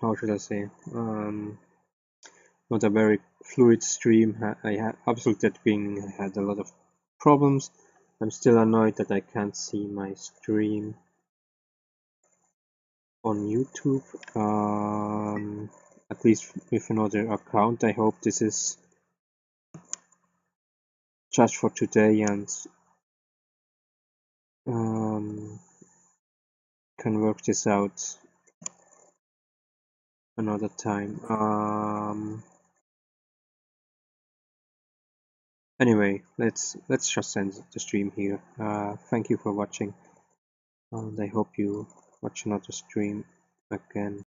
how should I say, not a very fluid stream. I had absolutely at the beginning I had a lot of problems. I'm still annoyed that I can't see my stream on YouTube, at least with another account. I hope this is just for today and can work this out another time. Anyway, let's just end the stream here. Thank you for watching, and I hope you watch another stream again.